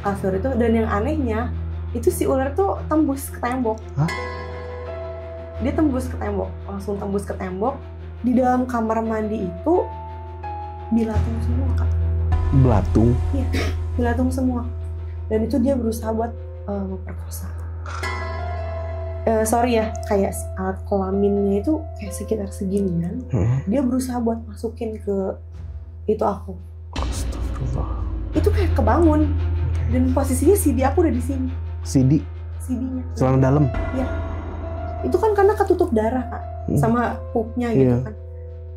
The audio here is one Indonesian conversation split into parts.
kasur itu, dan yang anehnya itu si ular tuh tembus ke tembok. Hah? Dia tembus ke tembok, langsung tembus ke tembok. Di dalam kamar mandi itu bilatung semua, Kak. Belatung? Iya, bilatung semua. Dan itu dia berusaha buat memperkosa. Sorry ya, kayak alat kelaminnya itu kayak sekitar seginian. Dia berusaha buat masukin ke itu aku. Astagfirullah. Itu kayak kebangun. Dan posisinya CD aku udah di sini. CD-nya. Celana dalam? Iya. Itu kan karena ketutup darah, Kak. Sama pupnya gitu kan.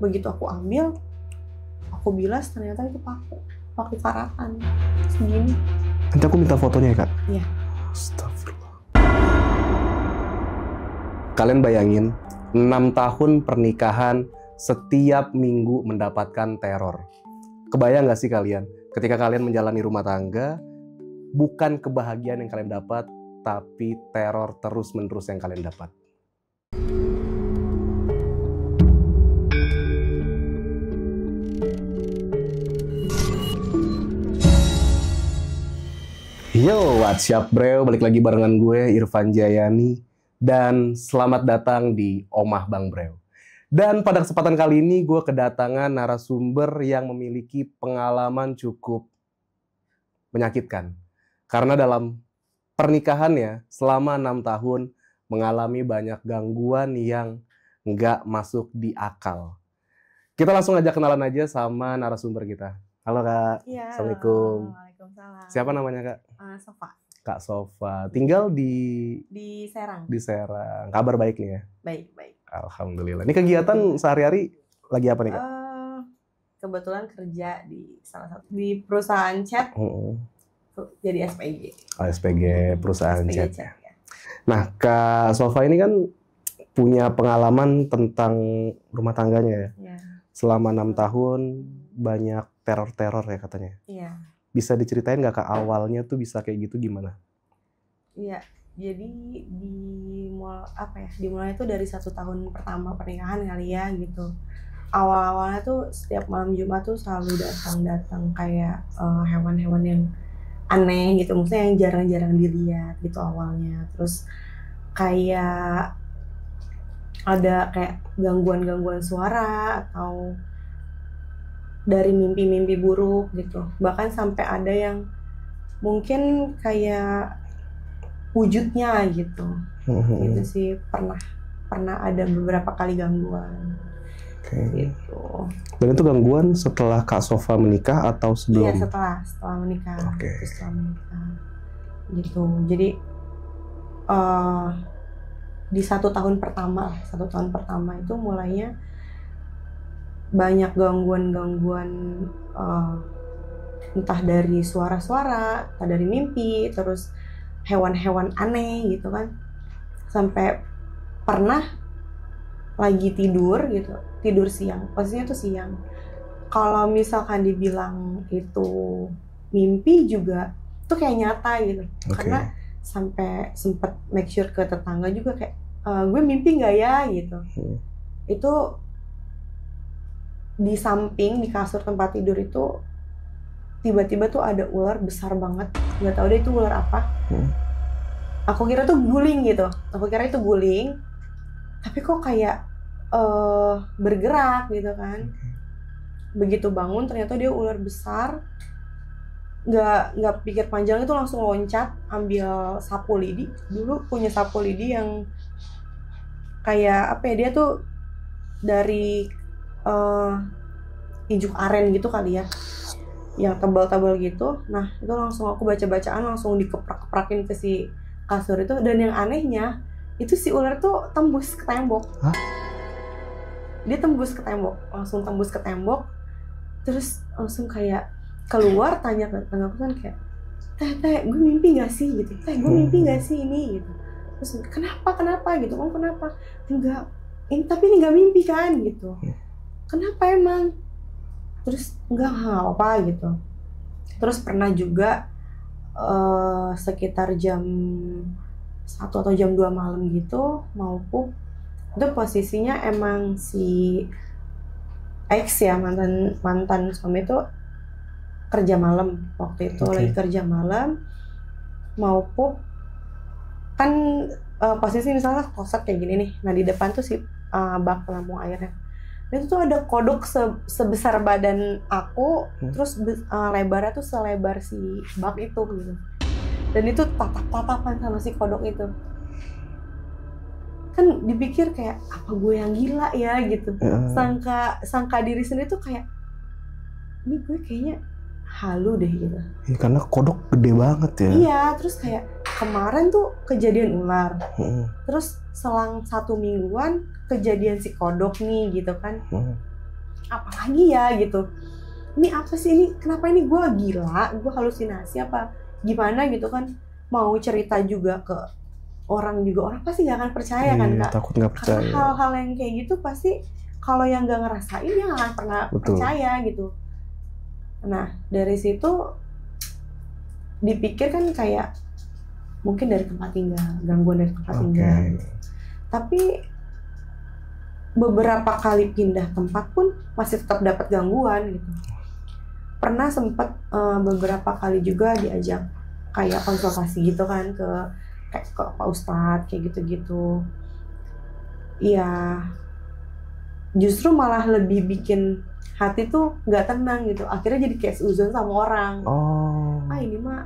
Begitu aku ambil, aku bilas, ternyata itu paku karatan segini. Nanti aku minta fotonya ya, Kak? Iya. Astagfirullah. Kalian bayangin 6 tahun pernikahan, setiap minggu mendapatkan teror. Kebayang gak sih kalian ketika kalian menjalani rumah tangga, bukan kebahagiaan yang kalian dapat, tapi teror terus-menerus yang kalian dapat. Yo, what's up bro? Balik lagi barengan gue, Irfan Jayani. Dan selamat datang di Omah Bang Breo. Dan pada kesempatan kali ini gue kedatangan narasumber yang memiliki pengalaman cukup menyakitkan. Karena dalam pernikahannya selama 6 tahun mengalami banyak gangguan yang nggak masuk di akal. Kita langsung aja kenalan aja sama narasumber kita. Halo Kak. Iya. Assalamualaikum. Waalaikumsalam. Siapa namanya Kak? Sofa. Kak Sofa. Tinggal di Serang. Di Serang. Kabar baik nih ya? Baik. Alhamdulillah. Ini kegiatan sehari-hari lagi apa nih Kak? Kebetulan kerja di salah satu di perusahaan chat. Jadi SPG. SPG, perusahaan SPG chat. ya. Nah, Kak Sofa ini kan punya pengalaman tentang rumah tangganya ya? Iya. Selama 6 tahun banyak teror-teror ya katanya. Iya. Bisa diceritain nggak Kak awalnya tuh bisa kayak gitu gimana? Iya. Jadi dimulai tuh dari 1 tahun pertama pernikahan kali ya gitu. Awal-awalnya tuh setiap malam Jumat tuh selalu datang kayak hewan-hewan yang aneh gitu, maksudnya yang jarang-jarang dilihat gitu awalnya. Terus kayak ada kayak gangguan-gangguan suara atau dari mimpi-mimpi buruk gitu. Bahkan sampai ada yang mungkin kayak wujudnya gitu. Gitu sih, pernah ada beberapa kali gangguan. Gitu. Dan itu gangguan setelah Kak Sofa menikah atau sebelum? Iya, setelah menikah. Setelah menikah. Gitu. Jadi di 1 tahun pertama itu mulainya banyak gangguan entah dari suara-suara, entah dari mimpi, terus hewan-hewan aneh gitu kan. Sampai pernah lagi tidur siang, posisinya tuh siang. Kalau misalkan dibilang itu mimpi juga tuh kayak nyata gitu. Karena sampai sempet make sure ke tetangga juga kayak gue mimpi nggak ya gitu. Itu di samping di kasur tempat tidur itu tiba-tiba tuh ada ular besar banget, nggak tahu deh itu ular apa. Aku kira tuh guling gitu, tapi kok kayak bergerak gitu kan. Begitu bangun ternyata dia ular besar. Nggak pikir panjang, itu langsung loncat ambil sapu lidi. Dulu punya sapu lidi yang kayak apa ya, dia tuh dari ijuk aren gitu kali ya, yang tebal-tebal gitu. Nah itu langsung aku baca-bacaan langsung dikeprak-keprakin ke si kasur itu. Dan yang anehnya itu si ular tuh tembus ke tembok. Hah? Dia tembus ke tembok, terus langsung kayak keluar, tanya ke tetangga kan kayak, teh gue mimpi nggak sih gitu, gue mimpi nggak sih ini gitu. Terus kenapa gitu, kenapa? Enggak, tapi ini nggak mimpi kan gitu. Kenapa emang? Terus enggak apa gitu. Terus pernah juga sekitar jam 1 atau jam 2 malam gitu mau pup, itu posisinya emang si ex ya, mantan suami itu kerja malam waktu itu. Lagi kerja malam, mau pup kan, posisi misalnya kloset kayak gini nih, nah di depan tuh si bak penampung airnya, dan itu tuh ada kodok sebesar badan aku, terus lebarnya tuh selebar si bak itu gitu, dan itu tatap-tatapan sama si kodok itu. Kan dipikir kayak apa gue yang gila ya gitu, sangka diri sendiri tuh kayak ini gue kayaknya halu deh gitu. Ya, karena kodok gede banget ya. Iya, terus kayak kemarin tuh kejadian ular, terus selang 1 mingguan kejadian si kodok nih gitu kan. Apalagi ya gitu, ini apa sih ini, kenapa ini gue gila, gue halusinasi apa gimana gitu kan. Mau cerita juga ke orang juga, orang pasti gak akan percaya kan Kak. Takut gak percaya. Karena hal-hal yang kayak gitu pasti kalau yang gak ngerasain dia gak akan pernah percaya gitu. Nah dari situ dipikir kan kayak mungkin dari tempat tinggal, gangguan dari tempat tinggal. Tapi beberapa kali pindah tempat pun masih tetap dapat gangguan gitu. Pernah sempat beberapa kali juga diajak kayak konsultasi gitu kan ke Pak Ustadz kayak gitu-gitu. Iya, justru malah lebih bikin hati tuh nggak tenang gitu. Akhirnya jadi kayak seuzon sama orang. Ini mah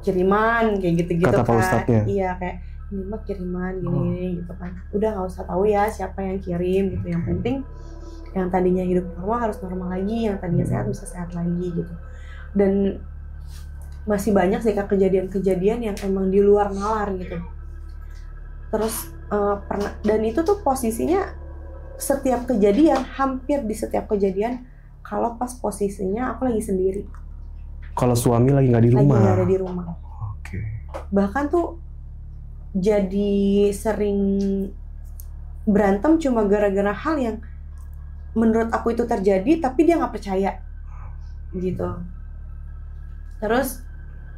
kiriman kayak gitu-gitu kata kan. Pak Ustadznya. Iya, kayak ini mah kiriman gini gitu kan. Udah nggak usah tahu ya siapa yang kirim gitu. Yang penting yang tadinya hidup normal harus normal lagi, yang tadinya sehat bisa sehat lagi gitu. Dan masih banyak sih Kak kejadian-kejadian yang emang di luar nalar gitu. Terus pernah, dan itu tuh posisinya setiap kejadian, hampir di setiap kejadian kalau pas posisinya aku lagi sendiri. Kalau suami lagi nggak di rumah. Lagi nggak ada di rumah. Bahkan tuh jadi sering berantem cuma gara-gara hal yang menurut aku itu terjadi tapi dia nggak percaya gitu. Terus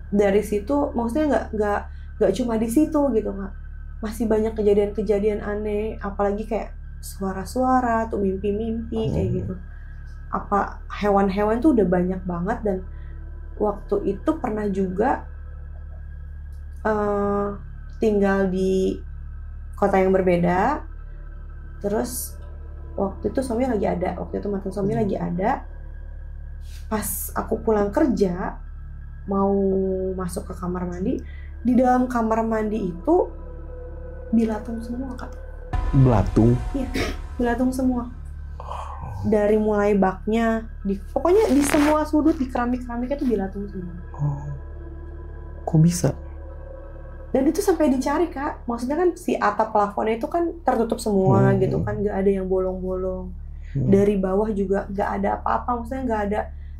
dari situ maksudnya nggak cuma di situ gitu Kak, masih banyak kejadian-kejadian aneh, apalagi kayak suara-suara tuh, mimpi-mimpi kayak gitu. Apa hewan-hewan tuh udah banyak banget. Dan waktu itu pernah juga tinggal di kota yang berbeda. Terus waktu itu suami lagi ada, mantan suami lagi ada. Pas aku pulang kerja mau masuk ke kamar mandi, di dalam kamar mandi itu belatung semua Kak. Belatung? Iya, belatung semua. Dari mulai baknya, pokoknya di semua sudut, di keramik-keramiknya tuh belatung semua. Kok bisa? Dan itu sampai dicari Kak, maksudnya kan si atap plafonnya itu kan tertutup semua gitu kan, nggak ada yang bolong-bolong. Dari bawah juga nggak ada apa-apa, maksudnya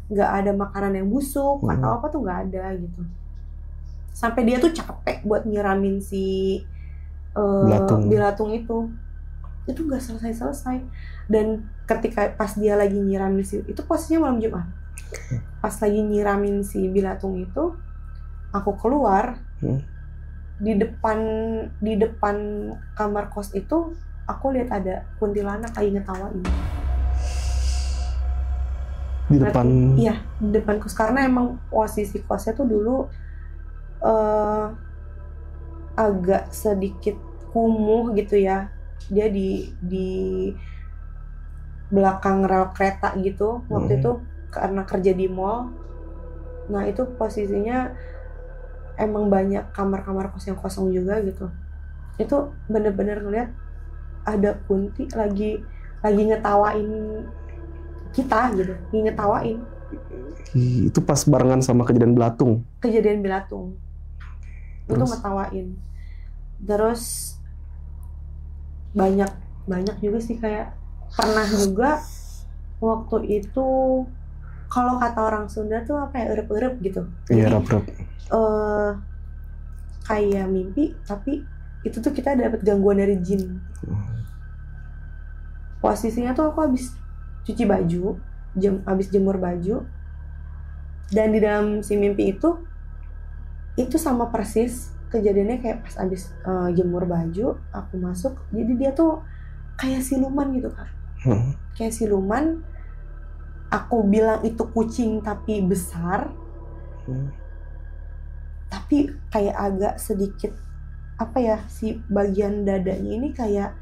nggak ada makanan yang busuk atau apa tuh nggak ada gitu. Sampai dia tuh capek buat nyiramin si belatung itu nggak selesai. Dan ketika pas dia lagi nyiramin itu posisinya malam Jumat. Pas lagi nyiramin si belatung itu, aku keluar di depan kamar kos itu, aku lihat ada kuntilanak lagi ngetawain. Di depan? Iya, di depan kos. Karena emang posisi kosnya tuh dulu agak sedikit kumuh gitu ya. Dia di belakang rel kereta gitu. Waktu itu karena kerja di mall. Nah itu posisinya emang banyak kamar-kamar kos yang kosong juga gitu. Itu bener-bener ngeliat ada kunti lagi ngetawain kita gitu, ngetawain. Itu pas barengan sama kejadian belatung? Kejadian belatung. Itu ngetawain. Terus banyak juga sih, kayak pernah juga waktu itu, kalau kata orang Sunda tuh apa ya, erep-erep gitu. Iya, erep-erep. Kayak mimpi, tapi itu tuh kita dapat gangguan dari jin. Posisinya tuh aku habis cuci baju, habis jemur baju, dan di dalam si mimpi itu sama persis kejadiannya kayak pas habis jemur baju, aku masuk, jadi dia tuh kayak siluman gitu Kak. Kayak siluman. Aku bilang itu kucing tapi besar. tapi kayak agak sedikit apa ya, si bagian dadanya ini kayak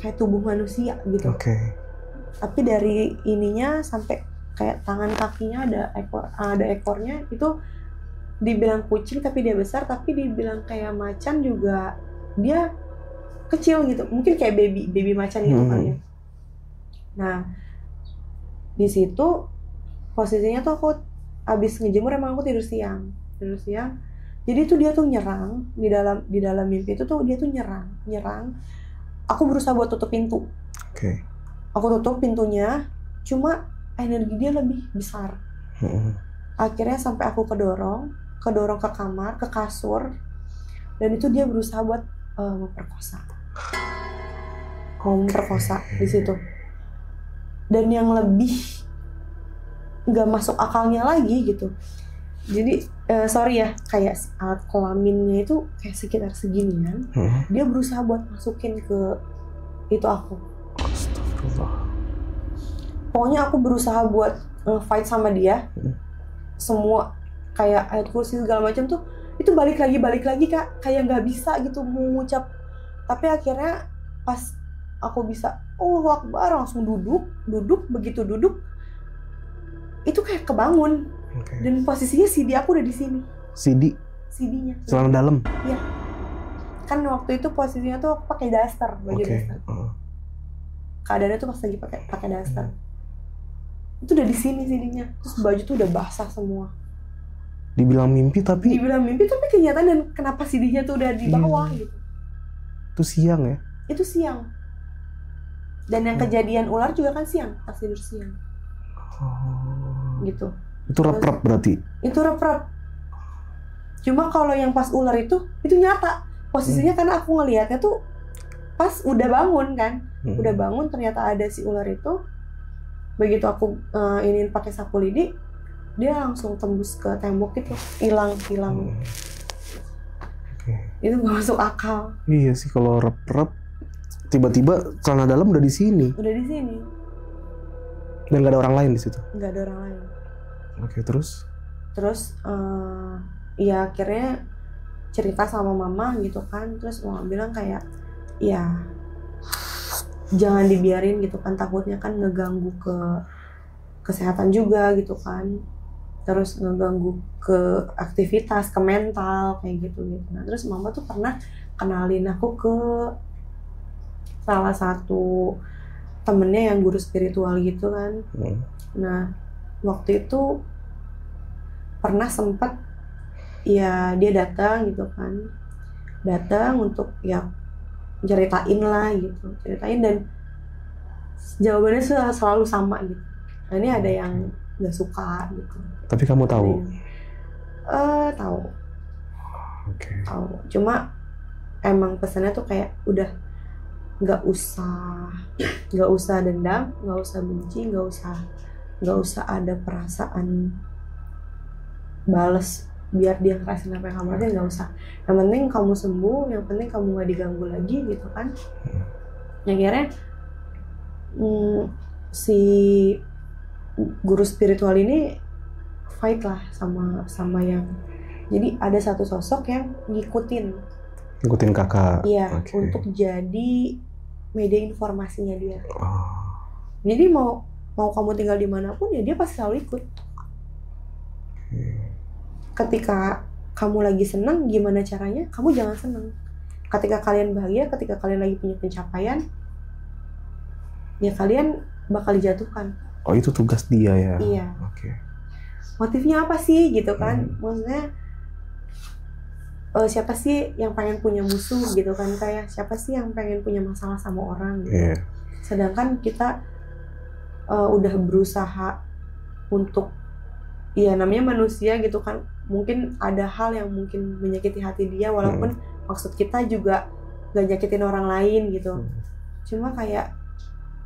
kayak tubuh manusia gitu. Oke. Tapi dari ininya sampai kayak tangan kakinya ada ekornya, itu dibilang kucing tapi dia besar, tapi dibilang kayak macan juga dia kecil gitu, mungkin kayak baby macan gitu kali ya. Nah di situ posisinya tuh aku abis ngejemur, emang aku tidur siang. Jadi tuh dia tuh nyerang di dalam mimpi itu tuh, dia tuh nyerang. Aku berusaha buat tutup pintu. Oke. Aku tutup pintunya, cuma energi dia lebih besar. Akhirnya sampai aku kedorong ke kamar, ke kasur, dan itu dia berusaha buat memperkosa di situ. Dan yang lebih nggak masuk akalnya lagi gitu. Jadi sorry ya, kayak alat kelaminnya itu kayak sekitar seginian. Dia berusaha buat masukin ke itu aku. Astagfirullah. Pokoknya aku berusaha buat fight sama dia. Semua kayak ayat kursi segala macam tuh itu balik lagi Kak, kayak nggak bisa gitu mengucap. Tapi akhirnya pas aku bisa Allahu Akbar, langsung duduk. Begitu duduk itu kayak kebangun. Dan posisinya CD aku udah di sini. CD-nya celana dalam. Iya, kan waktu itu posisinya tuh aku pakai daster, baju daster. Keadaannya tuh pas lagi pakai daster. Itu udah di sini CD-nya. Terus baju tuh udah basah semua. Dibilang mimpi tapi kenyataan, dan kenapa CD-nya tuh udah di bawah gitu. Itu siang ya? Itu siang. Dan yang kejadian ular juga kan siang, pas tidur siang. Gitu. Itu rep-rep berarti? Itu rep-rep. Cuma kalau yang pas ular itu nyata. Posisinya karena aku ngelihatnya tuh pas udah bangun kan. Udah bangun ternyata ada si ular itu. Begitu aku ingin pakai sapu lidi, dia langsung tembus ke tembok itu, hilang. Itu gak masuk akal. Iya sih, kalau rep-rep tiba-tiba celana dalam udah di sini. Dan gak ada orang lain di situ. Gak ada orang lain. Oke, terus ya akhirnya cerita sama mama gitu kan. Terus mama bilang kayak, ya jangan dibiarin gitu kan, takutnya kan ngeganggu ke kesehatan juga gitu kan. Terus ngeganggu ke aktivitas, ke mental kayak gitu. Nah terus mama tuh pernah kenalin aku ke salah satu temennya yang guru spiritual gitu kan. Nah waktu itu pernah sempat ya dia datang gitu kan, untuk ya ceritain dan jawabannya selalu sama gitu. Nah ini ada yang nggak suka gitu. Tapi kamu tahu? Tahu. Oke. Tahu. Cuma emang pesannya tuh kayak udah nggak usah dendam, nggak usah benci, nggak usah ada perasaan bales biar dia ngerasain apa yang kamu rasain, nggak usah. Yang penting kamu sembuh, yang penting kamu nggak diganggu lagi gitu kan. Yang akhirnya si guru spiritual ini fight lah sama yang, jadi ada satu sosok yang ngikutin kakak. Iya, untuk jadi media informasinya dia. Jadi mau kamu tinggal dimanapun ya dia pasti selalu ikut. Ketika kamu lagi senang, gimana caranya? Kamu jangan senang. Ketika kalian bahagia, ketika kalian lagi punya pencapaian, ya kalian bakal dijatuhkan. Oh itu tugas dia ya? Iya. Oke. Motifnya apa sih gitu kan? Maksudnya siapa sih yang pengen punya musuh gitu kan? Kayak siapa sih yang pengen punya masalah sama orang gitu? Sedangkan kita udah berusaha untuk, ya namanya manusia gitu kan, mungkin ada hal yang mungkin menyakiti hati dia, walaupun maksud kita juga gak nyakitin orang lain gitu. Cuma kayak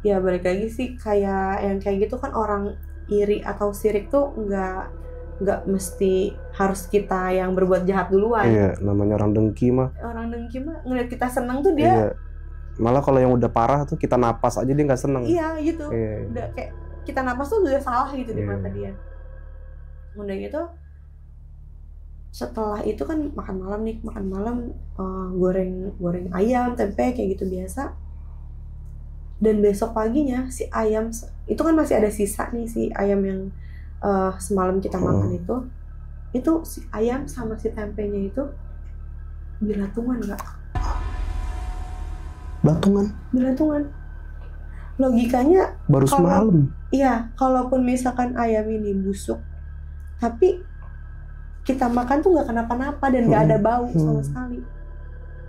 ya balik lagi sih, kayak yang kayak gitu kan, orang iri atau sirik tuh nggak mesti harus kita yang berbuat jahat duluan. Iya, namanya orang dengki mah ngeliat kita seneng tuh dia. Iya. Malah kalau yang udah parah tuh kita napas aja dia nggak seneng. Iya gitu. Udah kayak kita napas tuh udah salah gitu di mata dia. Udah gitu setelah itu kan makan malam nih, makan malam goreng ayam, tempe kayak gitu biasa. Dan besok paginya si ayam itu kan masih ada sisa nih, si ayam yang semalam kita makan itu si ayam sama si tempenya itu bilatungan Kak. Bilatungan. Logikanya Baru semalam. Iya, kalaupun misalkan ayam ini busuk, tapi kita makan tuh nggak kenapa-napa dan nggak ada bau sama sekali.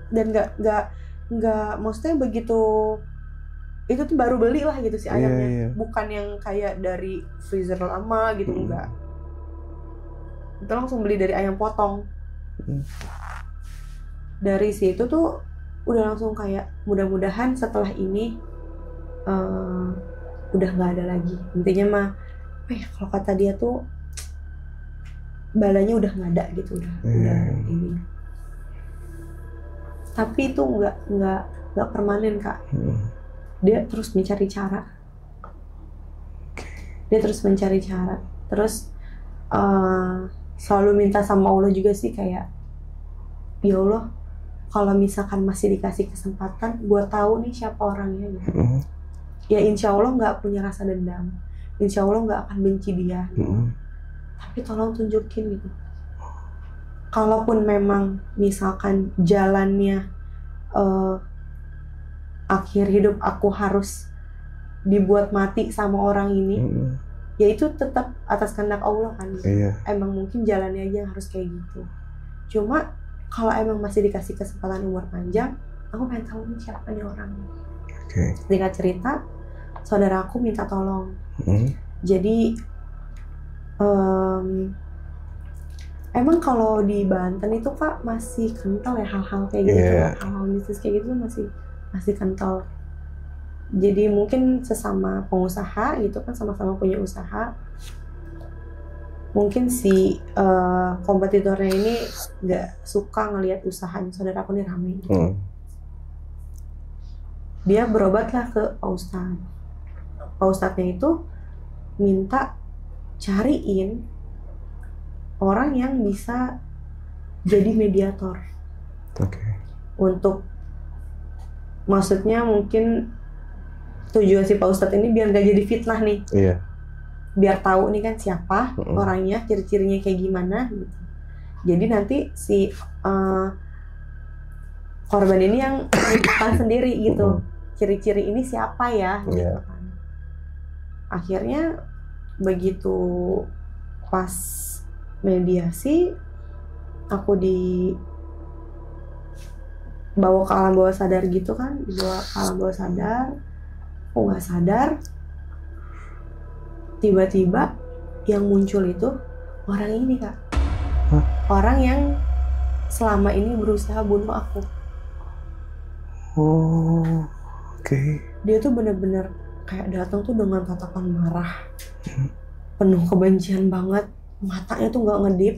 Dan nggak maksudnya begitu itu tuh baru beli lah gitu si ayamnya, bukan yang kayak dari freezer lama gitu, enggak. Itu langsung beli dari ayam potong. Dari situ tuh udah langsung kayak mudah-mudahan setelah ini udah nggak ada lagi. Intinya mah, kalau kata dia tuh balanya udah nggak ada gitu, udah ini. Tapi itu nggak permanen Kak. Dia terus mencari cara. Terus selalu minta sama Allah juga sih, kayak ya Allah, kalau misalkan masih dikasih kesempatan, gue tahu nih siapa orangnya gitu. Ya insya Allah nggak punya rasa dendam, insya Allah nggak akan benci dia gitu. Tapi tolong tunjukin gitu. Kalaupun memang misalkan jalannya akhir hidup aku harus dibuat mati sama orang ini, ya itu tetap atas kehendak Allah kan. Emang mungkin jalannya aja yang harus kayak gitu. Cuma kalau emang masih dikasih kesempatan umur panjang, aku pengen tahu nih siapa nih orang. Singkat cerita, saudara aku minta tolong. Jadi emang kalau di Banten itu Kak masih kental ya hal-hal kayak gitu, hal-hal bisnis kayak gitu masih kental. Jadi mungkin sesama pengusaha gitu kan, sama-sama punya usaha, mungkin si kompetitornya ini nggak suka ngelihat usahanya saudara aku nih rame gitu. Dia berobatlah ke Pak Ustadz. Pak Ustadznya itu minta cariin orang yang bisa jadi mediator. Untuk, maksudnya mungkin tujuan si Pak Ustadz ini biar gak jadi fitnah nih. Biar tahu nih kan siapa orangnya, ciri-cirinya kayak gimana gitu. Jadi nanti si korban ini yang menentukan sendiri gitu. Ciri-ciri ini siapa ya gitu kan. Akhirnya begitu pas mediasi, aku dibawa ke alam bawah sadar gitu kan, dibawa ke alam bawah sadar. Aku nggak sadar, tiba-tiba yang muncul itu orang ini Kak. Orang yang selama ini berusaha bunuh aku. Dia tuh bener-bener kayak datang tuh dengan tatapan marah, penuh kebencian banget, matanya tuh nggak ngedip.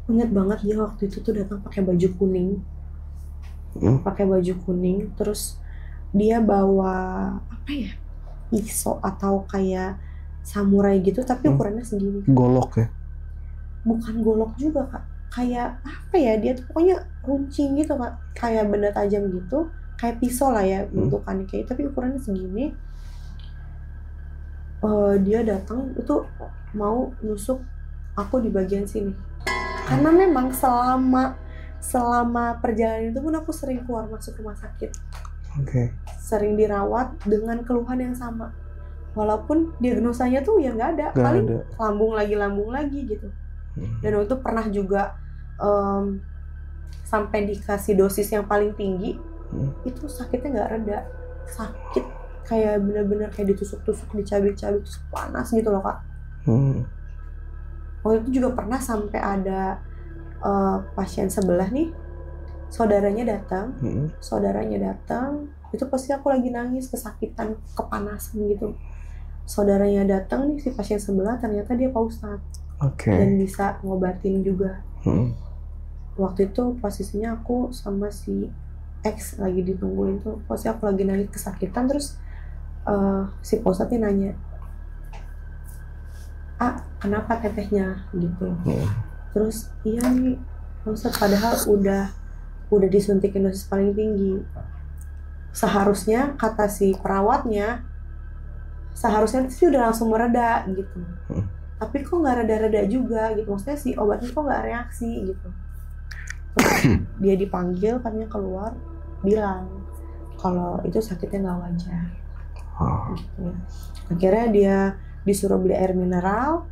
Ingat banget dia waktu itu tuh datang pakai baju kuning, terus dia bawa apa ya, pisau atau kayak samurai gitu, tapi ukurannya segini. Golok ya? Bukan golok juga Kak, kayak apa ya, dia tuh pokoknya runcing gitu Kak, kayak benda tajam gitu, kayak pisau lah ya bentukannya kayak, tapi ukurannya segini. Dia datang itu mau nusuk aku di bagian sini, karena memang selama perjalanan itu pun aku sering keluar masuk rumah sakit. Sering dirawat dengan keluhan yang sama, walaupun diagnosanya tuh ya nggak ada, paling lambung lagi gitu. Dan waktu itu pernah juga sampai dikasih dosis yang paling tinggi, itu sakitnya nggak reda, sakit kayak bener-bener kayak ditusuk-tusuk, dicabik-cabik, panas gitu loh Kak. Waktu itu juga pernah sampai ada pasien sebelah nih, saudaranya datang, itu pasti aku lagi nangis, kesakitan, kepanasan gitu. Saudaranya datang nih, si pasien sebelah, ternyata dia Pak Ustadz. Dan bisa ngobatin juga. Waktu itu posisinya aku sama si X lagi ditungguin tuh, pasti aku lagi nangis kesakitan, terus si Pak Ustadznya nanya, kenapa tetehnya gitu. Terus iya nih Pak Ustadz, padahal udah disuntikin dosis paling tinggi. Seharusnya kata si perawatnya, seharusnya sih udah langsung mereda gitu. Tapi kok nggak reda-reda juga gitu, maksudnya si obatnya kok nggak reaksi gitu. Terus dia dipanggil, katanya keluar, bilang kalau itu sakitnya nggak wajar. Gitu. Akhirnya dia disuruh beli air mineral,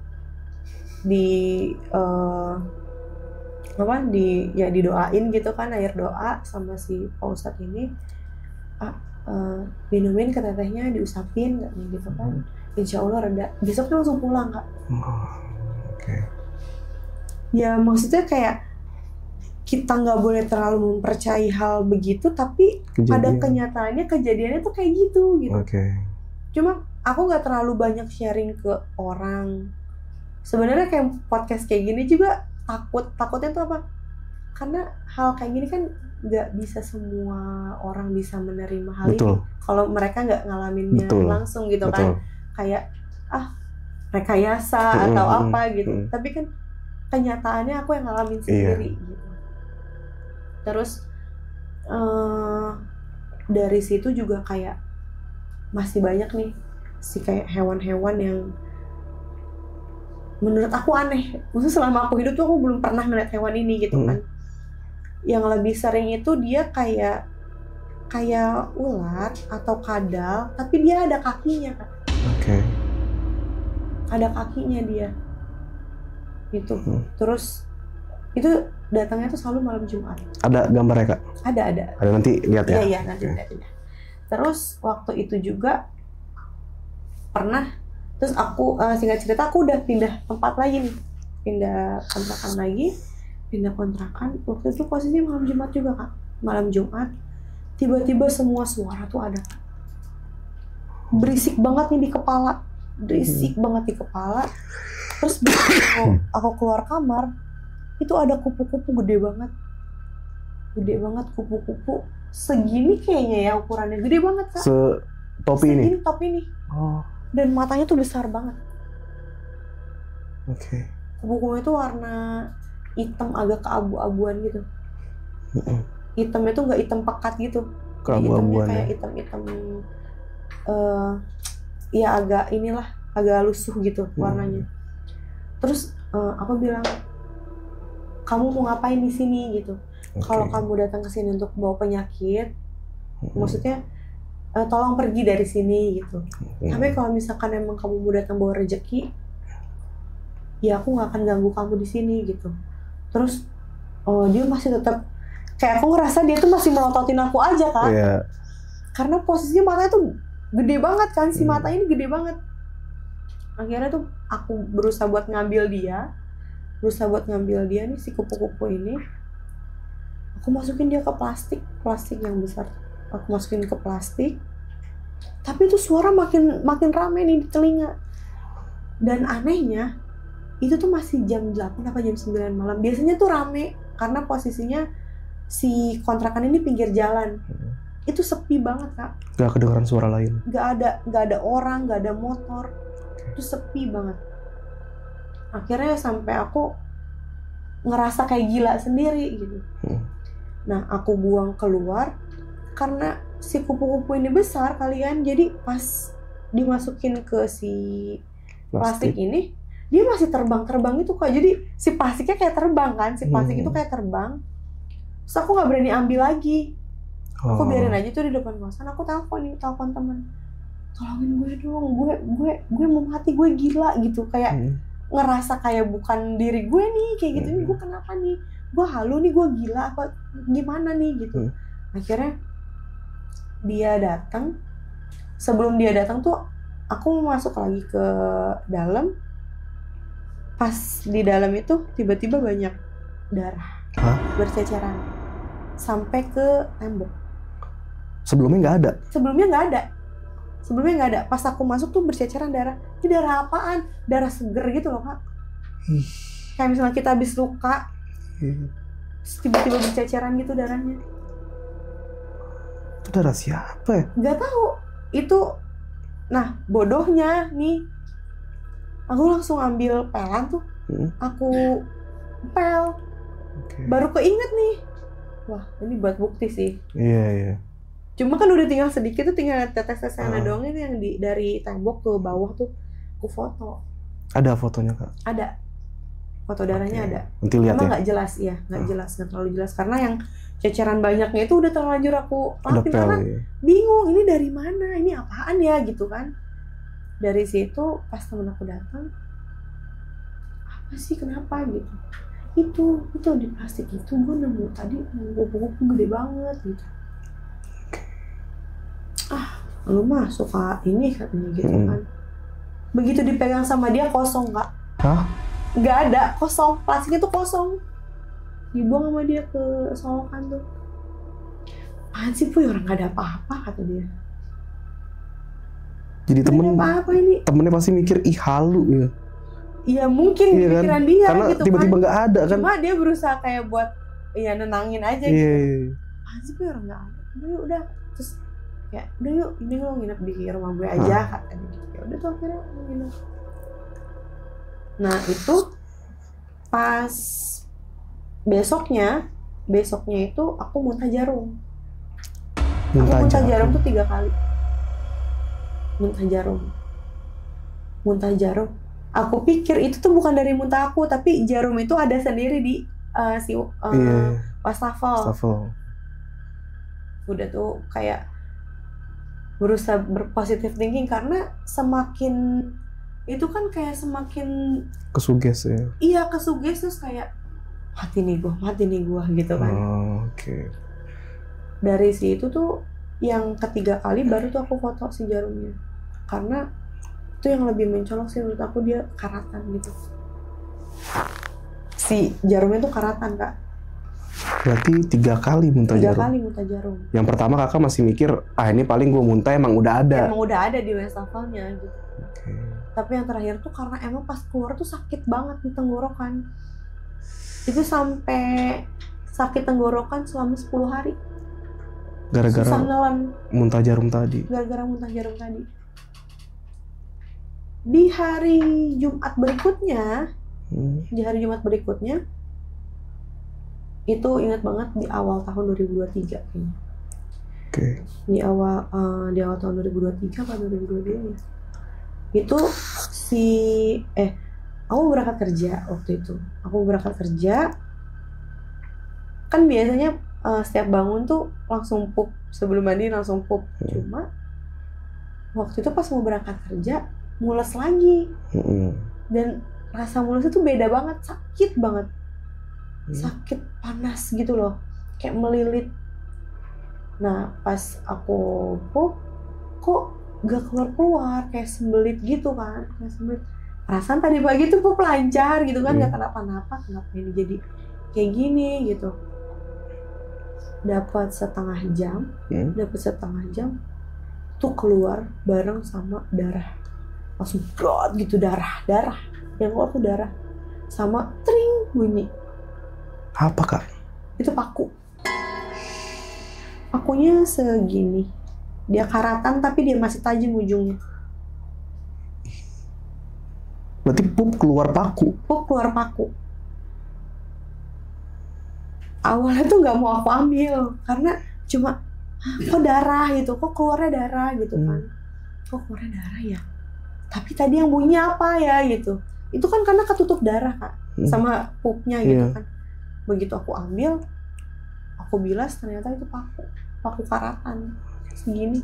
didoain gitu kan, air doa sama si Pak Ustadz ini. Minumin ke tetehnya, diusapin gitu kan, insya Allah reda. Besoknya langsung pulang Kak. Okay. Ya maksudnya kayak kita nggak boleh terlalu mempercayai hal begitu, tapi pada kenyataannya kejadiannya tuh kayak gitu. Okay. Cuma aku nggak terlalu banyak sharing ke orang. Sebenarnya kayak podcast kayak gini juga takutnya tuh apa? Karena hal kayak gini kan nggak bisa semua orang bisa menerima hal ini kalau mereka nggak ngalaminnya langsung gitu kan, kayak rekayasa atau apa gitu. Tapi kan kenyataannya aku yang ngalamin sendiri gitu. Terus dari situ juga kayak masih banyak nih si kayak hewan-hewan yang menurut aku aneh. Maksudnya selama aku hidup tuh aku belum pernah ngeliat hewan ini gitu kan. Yang lebih sering itu dia kayak ular atau kadal, tapi dia ada kakinya kan. Ada kakinya dia gitu. Terus itu datangnya tuh selalu malam Jumat. Ada gambarnya Kak? Ada nanti lihat ya. Iya nanti lihat. Terus waktu itu juga pernah, terus aku singkat cerita aku udah pindah tempat lagi nih, pindah kontrakan. Waktu itu posisinya malam Jumat juga Kak. Malam Jumat tiba-tiba semua suara tuh ada. Berisik banget nih di kepala. Terus aku keluar kamar, itu ada kupu-kupu gede banget kupu-kupu segini kayaknya ya, ukurannya gede banget Kak. Topi ini? Topi ini. Dan matanya tuh besar banget. Kupu-kupu itu warna hitam agak keabu-abuan gitu. Hitamnya tuh nggak hitam pekat gitu. Hitamnya kayak hitam ya agak lusuh gitu warnanya. Terus aku bilang, kamu mau ngapain di sini gitu? Kalau kamu datang ke sini untuk bawa penyakit, maksudnya tolong pergi dari sini gitu. Tapi kalau misalkan emang kamu mau datang bawa rezeki, ya aku nggak akan ganggu kamu di sini gitu. Terus dia masih tetap kayak, aku ngerasa dia tuh masih melototin aku aja kan. Karena posisinya matanya tuh gede banget kan, si mata ini gede banget. Akhirnya tuh aku berusaha buat ngambil dia nih, si kupu-kupu ini. Aku masukin dia ke plastik yang besar. Aku masukin ke plastik. Tapi itu suara makin rame nih di telinga. Dan anehnya itu tuh masih jam 8 apa jam 9 malam. Biasanya tuh rame karena posisinya si kontrakan ini pinggir jalan. Itu sepi banget Kak. Gak kedengaran suara lain. Gak ada orang, gak ada motor. Itu sepi banget. Akhirnya sampai aku ngerasa kayak gila sendiri gitu. Nah aku buang keluar karena si kupu-kupu ini besar kalian. Jadi pas dimasukin ke si plastik ini, dia masih terbang itu Kak. Jadi si plastiknya kayak terbang kan. Si plastik itu kayak terbang. Terus aku gak berani ambil lagi. Aku biarin aja tuh di depan kosan. Aku telepon teman, tolongin gue dong, gue mau mati, gue gila gitu. Kayak ngerasa kayak bukan diri gue nih, kayak gitu. Ini gue kenapa nih, gue halu nih, gue gila apa gimana nih gitu. Akhirnya dia datang. Sebelum dia datang tuh aku mau masuk lagi ke dalam. Pas di dalam itu tiba-tiba banyak darah berceceran sampai ke tembok. Sebelumnya nggak ada. Pas aku masuk tuh berceceran darah. Ini darah apaan? Darah seger gitu loh Kak. Kayak misalnya kita habis luka, tiba-tiba berceceran gitu darahnya. Itu darah siapa ya? Nggak tahu. Itu, nah bodohnya nih, aku langsung ambil pelan tuh. Aku Nempel. Baru keinget nih. Wah, ini buat bukti sih. Iya. Cuma kan udah tinggal sedikit tuh, tinggal tetes-tetesan doang ini yang dari tembok ke bawah tuh aku foto. Ada fotonya Kak? Ada. Foto darahnya ada. Nanti lihat Cuma ya. nggak jelas ya, nggak jelas, nggak terlalu jelas karena yang ceceran banyaknya itu udah terlanjur aku lapin karena bingung ini dari mana, ini apaan ya gitu kan. Dari situ pas temen aku datang, apa sih kenapa gitu? Itu di plastik itu gue nemu tadi kupu-kupu gede banget gitu. Lu mah suka ini katanya gitu kan. Begitu dipegang sama dia kosong Kak. Hah? Nggak ada, kosong, plastiknya tuh kosong. Dibuang sama dia ke solokan tuh. Apaan sih Puy, orang nggak ada apa-apa kata dia. Jadi apa ini? Temennya pasti mikir ih halu ya. Iya mungkin pikiran kan? dia karena gitu tiba-tiba nggak ada kan. Cuma dia berusaha kayak buat ya nenangin aja gitu. Apaan sih Puy, orang nggak ada. Udah terus kayak udah yuk ini lo nginep di rumah gue aja katanya gitu. Ya udah tuh akhirnya nginep. Nah itu pas besoknya itu aku muntah jarum. Aku muntah jarum tuh 3 kali. Muntah jarum. Aku pikir itu tuh bukan dari muntah aku, tapi jarum itu ada sendiri di wastafel. Udah tuh kayak berusaha berpositif thinking karena semakin itu kan kayak semakin kesuges ya. Iya kesuges terus kayak mati nih gua gitu kan. Oke. Dari situ tuh yang ketiga kali baru tuh aku foto si jarumnya karena itu yang lebih mencolok sih menurut aku, dia karatan gitu. Si jarumnya tuh karatan Kak. Berarti 3 kali muntah jarum. 3 kali muntah jarum. Yang pertama Kakak masih mikir ini paling gue muntah emang udah ada. Emang udah ada di wastafelnya gitu. Tapi yang terakhir tuh karena emang pas keluar tuh sakit banget di tenggorokan. Itu sampai sakit tenggorokan selama 10 hari. Gara-gara muntah jarum tadi. Di hari Jumat berikutnya, itu ingat banget di awal tahun 2023 kayaknya. Di awal tahun 2023 atau 2022 ya. Itu aku berangkat kerja waktu itu. Kan biasanya setiap bangun tuh langsung pup, sebelum mandi langsung pup. Cuma waktu itu pas mau berangkat kerja mules lagi. Dan rasa mules itu beda banget, sakit banget. Sakit panas gitu loh, kayak melilit. Nah pas aku pup kok gak keluar, kayak sembelit gitu kan, perasaan tadi pagi tuh pup lancar gitu kan, gak kenapa-napa, kenapa ini jadi kayak gini gitu. Dapat setengah jam tuh keluar bareng sama darah, langsung brot gitu, darah yang keluar tuh darah sama tring bunyi. Apa Kak? Itu pakunya segini, dia karatan tapi dia masih tajam ujungnya. Berarti pup keluar paku. Awalnya tuh nggak mau aku ambil karena cuma kok darah gitu, kok keluarnya darah gitu kan, kok keluarnya darah ya. Tapi tadi yang bunyi apa ya gitu. Itu kan karena ketutup darah Kak sama pupnya gitu kan. Begitu aku ambil, aku bilas ternyata itu paku karatan segini.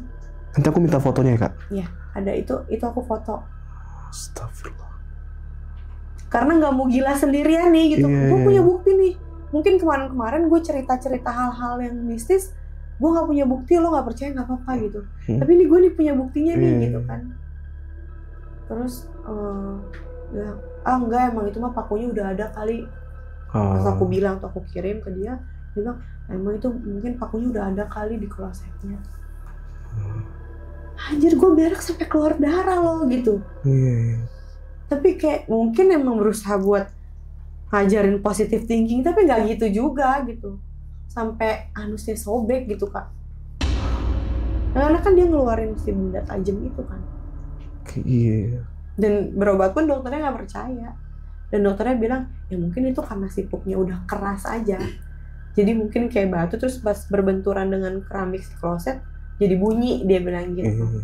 Nanti aku minta fotonya ya Kak. Iya, ada itu aku foto. Astagfirullah. Karena nggak mau gila sendirian nih gitu. Gue punya bukti nih. Mungkin kemarin gue cerita hal-hal yang mistis, gue nggak punya bukti, lo nggak percaya nggak apa-apa gitu. Tapi ini gue nih punya buktinya nih gitu kan. Terus bilang, enggak, emang itu mah pakunya udah ada kali. Pas aku bilang tuh, aku kirim ke dia bilang emang itu mungkin pakunya udah ada kali di klosetnya. Anjir, gue berak sampai keluar darah loh gitu. Tapi kayak mungkin emang berusaha buat ngajarin positive thinking, tapi nggak gitu juga gitu. Sampai anusnya sobek gitu Kak. Karena kan dia ngeluarin si benda tajam itu kan. Iya. Dan berobat pun dokternya nggak percaya. Dan dokternya bilang ya mungkin itu karena si pupnya udah keras aja. Jadi mungkin kayak batu terus pas berbenturan dengan keramik si kloset jadi bunyi, dia bilang gitu.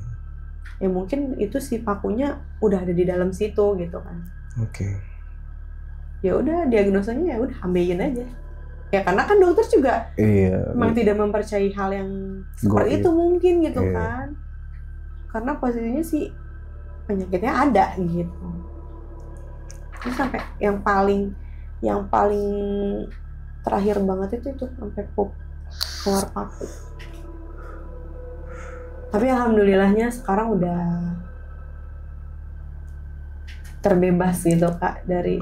Ya mungkin itu si pakunya udah ada di dalam situ gitu kan. Oke. Ya udah diagnosanya ya udah ambilin aja. Ya karena kan dokter juga memang tidak mempercayai hal yang seperti itu mungkin gitu kan. Karena posisinya sih penyakitnya ada gitu. Terus sampai yang paling terakhir banget itu sampai pup keluar paku. Tapi alhamdulillahnya sekarang udah terbebas gitu Kak dari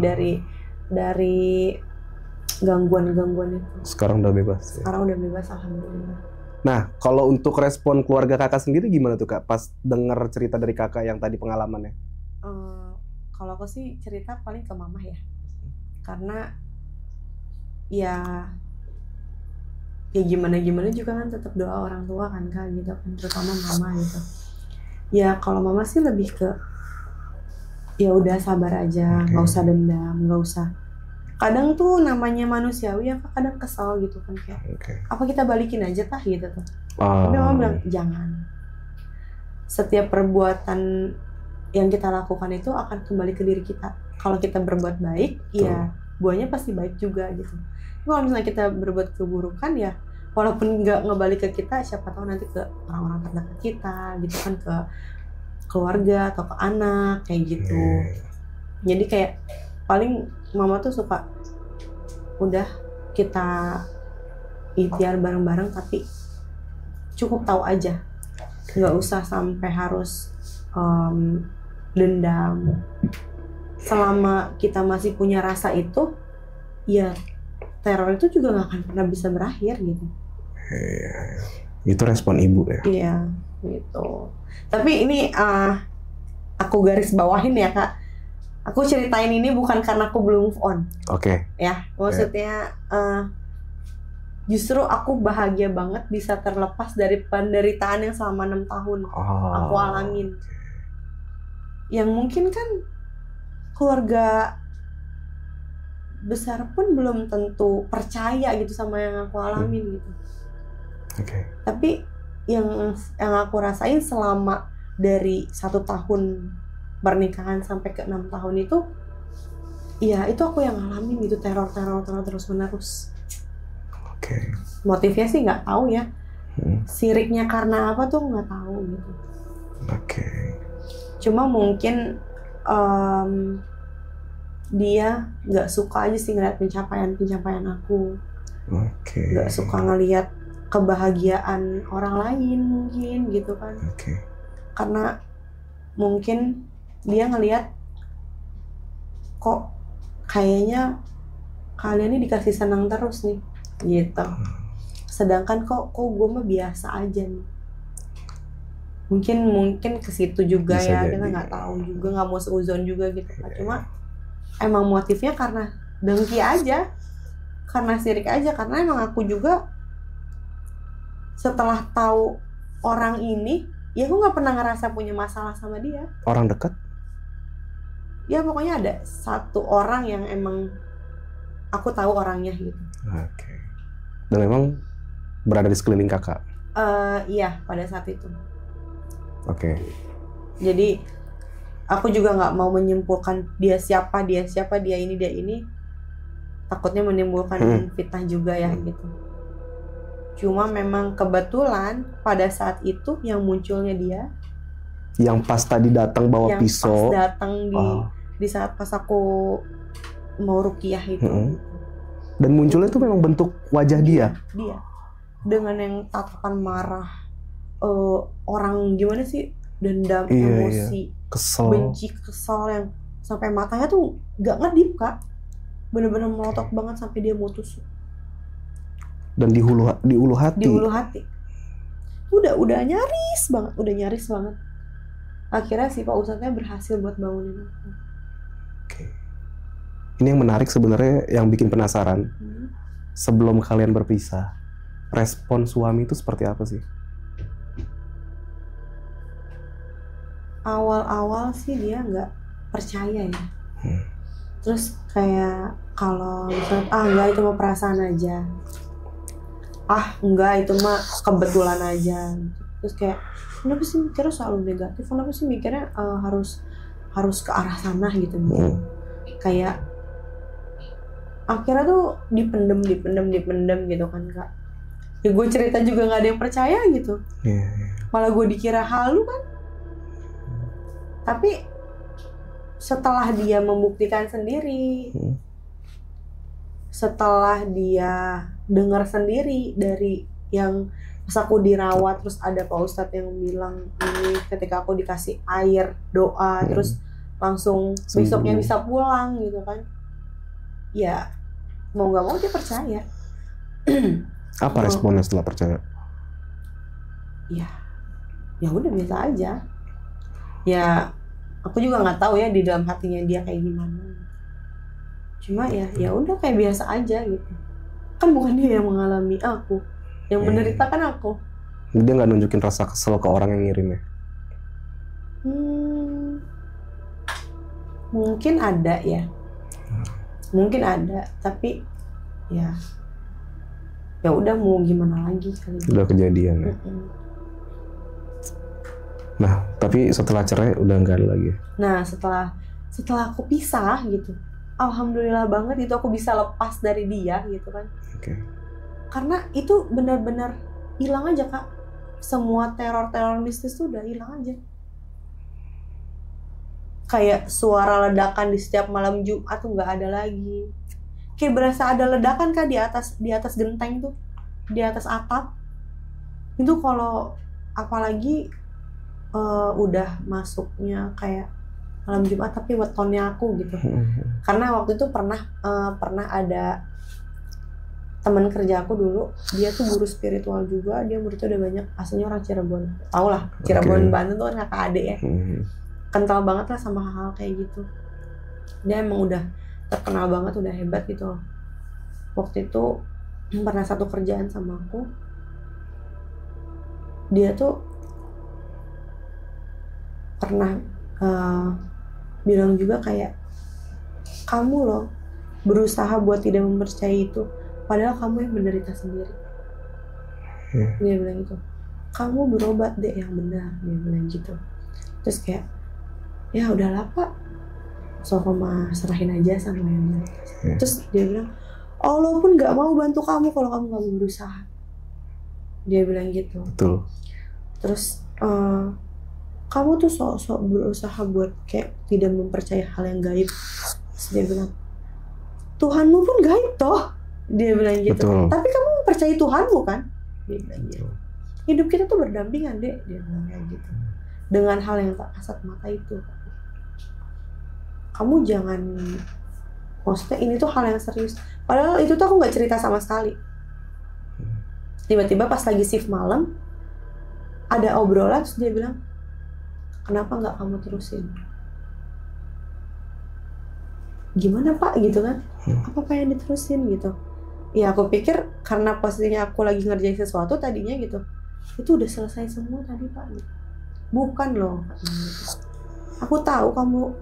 gangguan-gangguan itu. Sekarang udah bebas. Sekarang udah bebas alhamdulillah. Nah, kalau untuk respon keluarga kakak sendiri gimana tuh Kak pas denger cerita dari kakak yang tadi pengalamannya? Kalau aku sih cerita paling ke mama ya. Karena ya gimana juga kan tetap doa orang tua kan Kak gitu kan, terutama mama gitu. Ya kalau mama sih lebih ke ya udah sabar aja, nggak usah dendam, nggak usah. Kadang tuh namanya manusiawi ya kadang kesal gitu kan kayak apa kita balikin aja tah gitu tuh. Tapi mama bilang jangan. Setiap perbuatan yang kita lakukan itu akan kembali ke diri kita. Kalau kita berbuat baik, ya buahnya pasti baik juga gitu. Kalau misalnya kita berbuat keburukan ya walaupun nggak ngebalik ke kita, siapa tahu nanti ke orang-orang terdekat kita gitu kan, ke keluarga atau ke anak kayak gitu. Jadi kayak paling mama tuh suka udah kita ikhtiar bareng-bareng tapi cukup tahu aja, nggak usah sampai harus dendam. Selama kita masih punya rasa itu, ya teror itu juga nggak akan pernah bisa berakhir gitu. Itu respon ibu ya? Iya gitu. Tapi ini aku garis bawahin ya Kak. Aku ceritain ini bukan karena aku belum move on. Oke. Ya, maksudnya justru aku bahagia banget bisa terlepas dari penderitaan yang selama 6 tahun aku alamin. Yang mungkin kan keluarga besar pun belum tentu percaya gitu sama yang aku alamin gitu. Tapi yang aku rasain selama dari 1 tahun pernikahan sampai ke 6 tahun itu, ya itu aku yang ngalamin gitu, teror terus menerus. Motifnya sih nggak tahu ya, siriknya karena apa tuh nggak tahu gitu. Cuma mungkin dia nggak suka aja sih ngeliat pencapaian aku, nggak suka ngelihat kebahagiaan orang lain mungkin gitu kan. Karena mungkin dia ngelihat kok kayaknya kalian ini dikasih senang terus nih gitu, sedangkan kok gue mah biasa aja nih. Mungkin ke situ juga bisa ya jadi. Kita nggak tahu juga, nggak mau seuzon juga gitu. Cuma emang motifnya karena dengki aja, karena sirik aja, karena emang aku juga setelah tahu orang ini, ya aku nggak pernah ngerasa punya masalah sama dia. Orang dekat? Ya pokoknya ada satu orang yang emang aku tahu orangnya gitu. Dan memang berada di sekeliling kakak? Iya pada saat itu. Jadi aku juga nggak mau menyimpulkan dia siapa, dia ini. Takutnya menimbulkan fitnah juga ya gitu. Cuma memang kebetulan pada saat itu yang munculnya dia, yang pas tadi datang bawa pisau, pas datang di saat pas aku mau ruqyah itu. Dan munculnya itu memang bentuk wajah dia dengan yang tatapan marah, orang gimana sih, dendam, emosi, kesel, benci, kesel, yang sampai matanya tuh nggak ngedip Kak, bener-bener melotot banget sampai dia mau tusuk. Dan di ulu hati. Udah nyaris banget. Akhirnya si Pak Ustadznya berhasil buat bangunin aku. Ini yang menarik sebenarnya, yang bikin penasaran. Sebelum kalian berpisah, respon suami itu seperti apa sih? Awal-awal sih dia nggak percaya ya. Terus kayak kalau misalnya enggak itu mah perasaan aja, enggak itu mah kebetulan aja. Terus kayak kenapa sih mikirnya selalu negatif, kenapa sih mikirnya harus ke arah sana gitu. Kayak akhirnya tuh dipendem gitu kan Kak. Ya gue cerita juga nggak ada yang percaya gitu. Malah gue dikira halu kan. Tapi setelah dia membuktikan sendiri, setelah dia dengar sendiri dari yang pas aku dirawat, terus ada Pak Ustadz yang bilang ini ketika aku dikasih air doa terus langsung besoknya bisa pulang gitu kan. Ya mau nggak mau dia percaya. Apa responnya setelah percaya? Ya udah biasa aja. Ya aku juga nggak tahu ya di dalam hatinya dia kayak gimana. Cuma ya udah kayak biasa aja gitu. Kan bukan dia yang mengalami, aku yang menderita kan aku. Dia nggak nunjukin rasa kesel ke orang yang ngirimnya? Mungkin ada ya. Mungkin ada, tapi ya udah mau gimana lagi kali. Udah kejadian ya. Nah, tapi setelah cerai udah nggak ada lagi. Nah, setelah aku pisah gitu, alhamdulillah banget itu aku bisa lepas dari dia gitu kan. Karena itu benar-benar hilang aja Kak. Semua teror mistis tuh udah hilang aja. Kayak suara ledakan di setiap malam Jumat tuh nggak ada lagi. Kayak berasa ada ledakan Kak di atas genteng tuh, di atas atap. Itu kalau apalagi udah masuknya kayak malam Jumat tapi wetonnya aku gitu. Karena waktu itu pernah ada teman kerja aku dulu, dia tuh guru spiritual juga, dia muridnya udah banyak, aslinya orang Cirebon. Tau lah, Cirebon Banten tuh kan kakak adik ya. Kental banget lah sama hal-hal kayak gitu. Dia emang udah terkenal banget, udah hebat gitu. Waktu itu pernah satu kerjaan sama aku, dia tuh pernah bilang juga kayak, kamu loh berusaha buat tidak mempercayai itu, padahal kamu yang menderita sendiri. Dia bilang gitu, kamu berobat deh yang benar, dia bilang gitu. Terus kayak, ya udahlah Pak, so mah serahin aja sama yang benar. Terus dia bilang, Allah pun nggak mau bantu kamu kalau kamu nggak mau berusaha. Dia bilang gitu. Betul. Terus kamu tuh sok-sok berusaha buat kayak tidak mempercayai hal yang gaib. Terus dia bilang, Tuhanmu pun gaib toh. Dia bilang gitu. Betul. Tapi kamu mempercayai Tuhanmu kan? Dia bilang gitu. Hidup kita tuh berdampingan deh. Dia bilang kayak gitu. Dengan hal yang tak kasat mata itu. Kamu jangan, maksudnya ini tuh hal yang serius. Padahal itu tuh aku nggak cerita sama sekali. Tiba-tiba pas lagi shift malam, ada obrolan, terus dia bilang, kenapa nggak kamu terusin? Gimana Pak gitu kan? Apa yang diterusin gitu? Ya aku pikir karena posisinya aku lagi ngerjain sesuatu tadinya gitu, itu udah selesai semua tadi Pak. Bukan loh. Aku tahu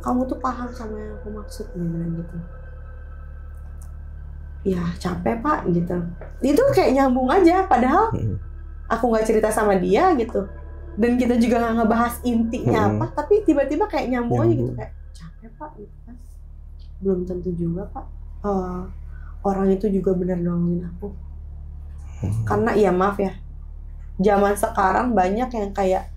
kamu tuh paham sama yang aku maksud, dia bilang gitu. Ya capek Pak gitu. Itu kayak nyambung aja, padahal aku nggak cerita sama dia gitu. Dan kita juga nggak ngebahas intinya apa, tapi tiba-tiba kayak nyambung aja gitu, kayak capek Pak gitu kan. Belum tentu juga Pak orang itu juga benar nolongin aku. Karena ya maaf ya, zaman sekarang banyak yang kayak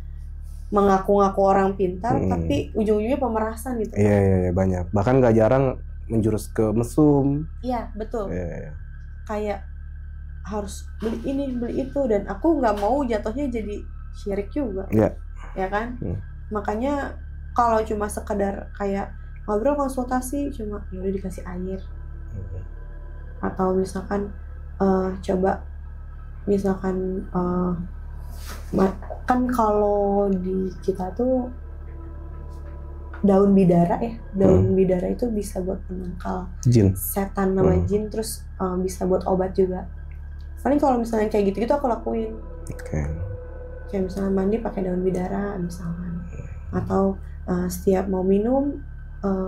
mengaku-ngaku orang pintar, tapi ujung-ujungnya pemerasan gitu. Iya banyak. Bahkan nggak jarang menjurus ke mesum. Iya betul. Kayak harus beli ini beli itu, dan aku nggak mau jatuhnya jadi syirik juga. Ya kan? Makanya kalau cuma sekedar kayak ngobrol konsultasi, cuma ya udah dikasih air. Atau misalkan coba misalkan kan kalau di kita tuh daun bidara ya, daun bidara itu bisa buat penangkal jin, setan nama jin, terus bisa buat obat juga. Paling kalau misalnya kayak gitu aku lakuin. Kayak misalnya mandi pakai daun bidara misalkan, atau setiap mau minum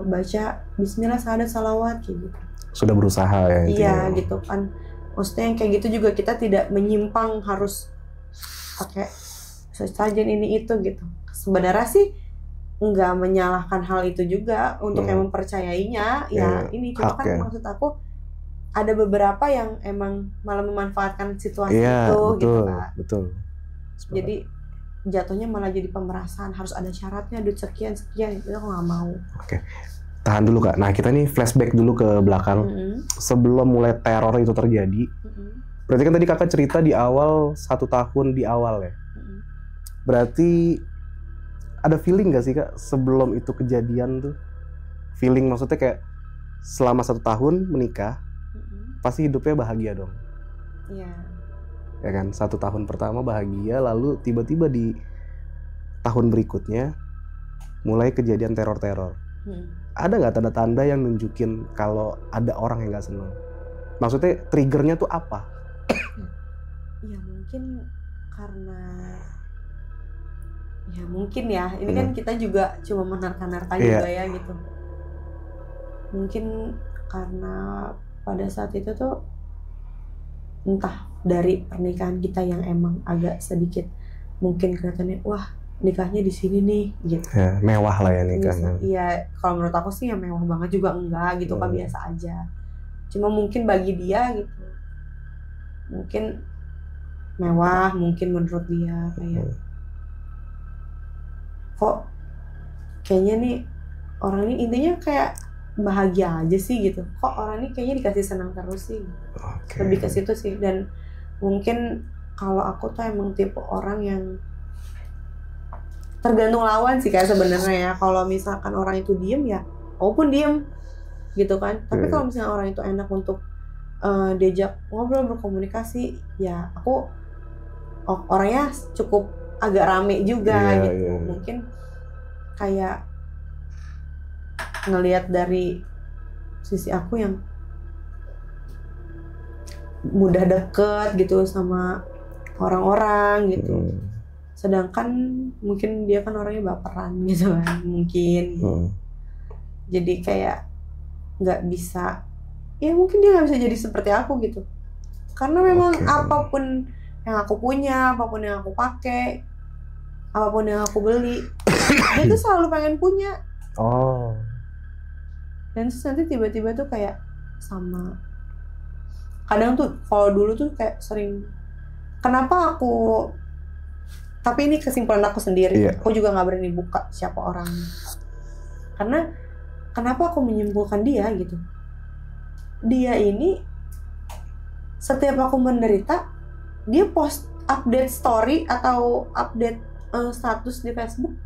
baca Bismillah sahadat salawat kayak gitu. Sudah berusaha ya intinya. Iya gitu kan. Maksudnya yang kayak gitu juga kita tidak menyimpang harus pakai sesajen ini itu gitu. Sebenarnya sih nggak menyalahkan hal itu juga untuk yang mempercayainya ya ini cuma kan maksud aku ada beberapa yang emang malah memanfaatkan situasi itu betul, gitu kan. Betul. Jadi jatuhnya malah jadi pemerasan, harus ada syaratnya duit sekian itu aku nggak mau. Oke. Tahan dulu Kak. Nah kita nih flashback dulu ke belakang sebelum mulai teror itu terjadi. Berarti kan tadi Kakak cerita di awal 1 tahun di awal ya. Berarti ada feeling gak sih Kak sebelum itu kejadian tuh? Feeling maksudnya kayak selama 1 tahun menikah, pasti hidupnya bahagia dong. Iya. Ya kan, 1 tahun pertama bahagia, lalu tiba-tiba di tahun berikutnya mulai kejadian teror-teror. Ada nggak tanda-tanda yang nunjukin kalau ada orang yang nggak senang? Maksudnya triggernya tuh apa? Ya mungkin karena ya mungkin ya ini kan kita juga cuma menerka-nerka juga ya gitu. Mungkin karena pada saat itu tuh entah dari pernikahan kita yang emang agak sedikit mungkin kelihatannya wah nikahnya di sini nih gitu. Ya, mewah lah ya nikahnya. Iya, kalau menurut aku sih ya mewah banget juga enggak gitu kan biasa aja. Cuma mungkin bagi dia gitu. Mungkin mewah, mungkin menurut dia kayak kok kayaknya nih orang ini intinya kayak bahagia aja sih gitu. Kok orang ini kayaknya dikasih senang terus sih. Lebih ke situ sih. Dan mungkin kalau aku tuh emang tipe orang yang tergantung lawan sih kayak sebenarnya ya. Kalau misalkan orang itu diem ya, aku pun diem gitu kan. Tapi kalau misalnya orang itu enak untuk diajak ngobrol berkomunikasi, ya aku orangnya cukup agak rame juga gitu. Mungkin kayak ngelihat dari sisi aku yang mudah deket gitu sama orang-orang gitu. Sedangkan mungkin dia kan orangnya baperan gitu kan mungkin. Jadi kayak nggak bisa, ya mungkin dia nggak bisa jadi seperti aku gitu. Karena memang apapun yang aku punya, apapun yang aku pakai, apapun yang aku beli, dia tuh selalu pengen punya. Dan terus nanti tiba-tiba tuh kayak sama. Kadang tuh kalau dulu tuh kayak sering, kenapa aku, tapi ini kesimpulan aku sendiri, aku juga nggak berani buka siapa orangnya. Karena kenapa aku menyimpulkan dia gitu? Dia ini setiap aku menderita, dia post update story atau update status di Facebook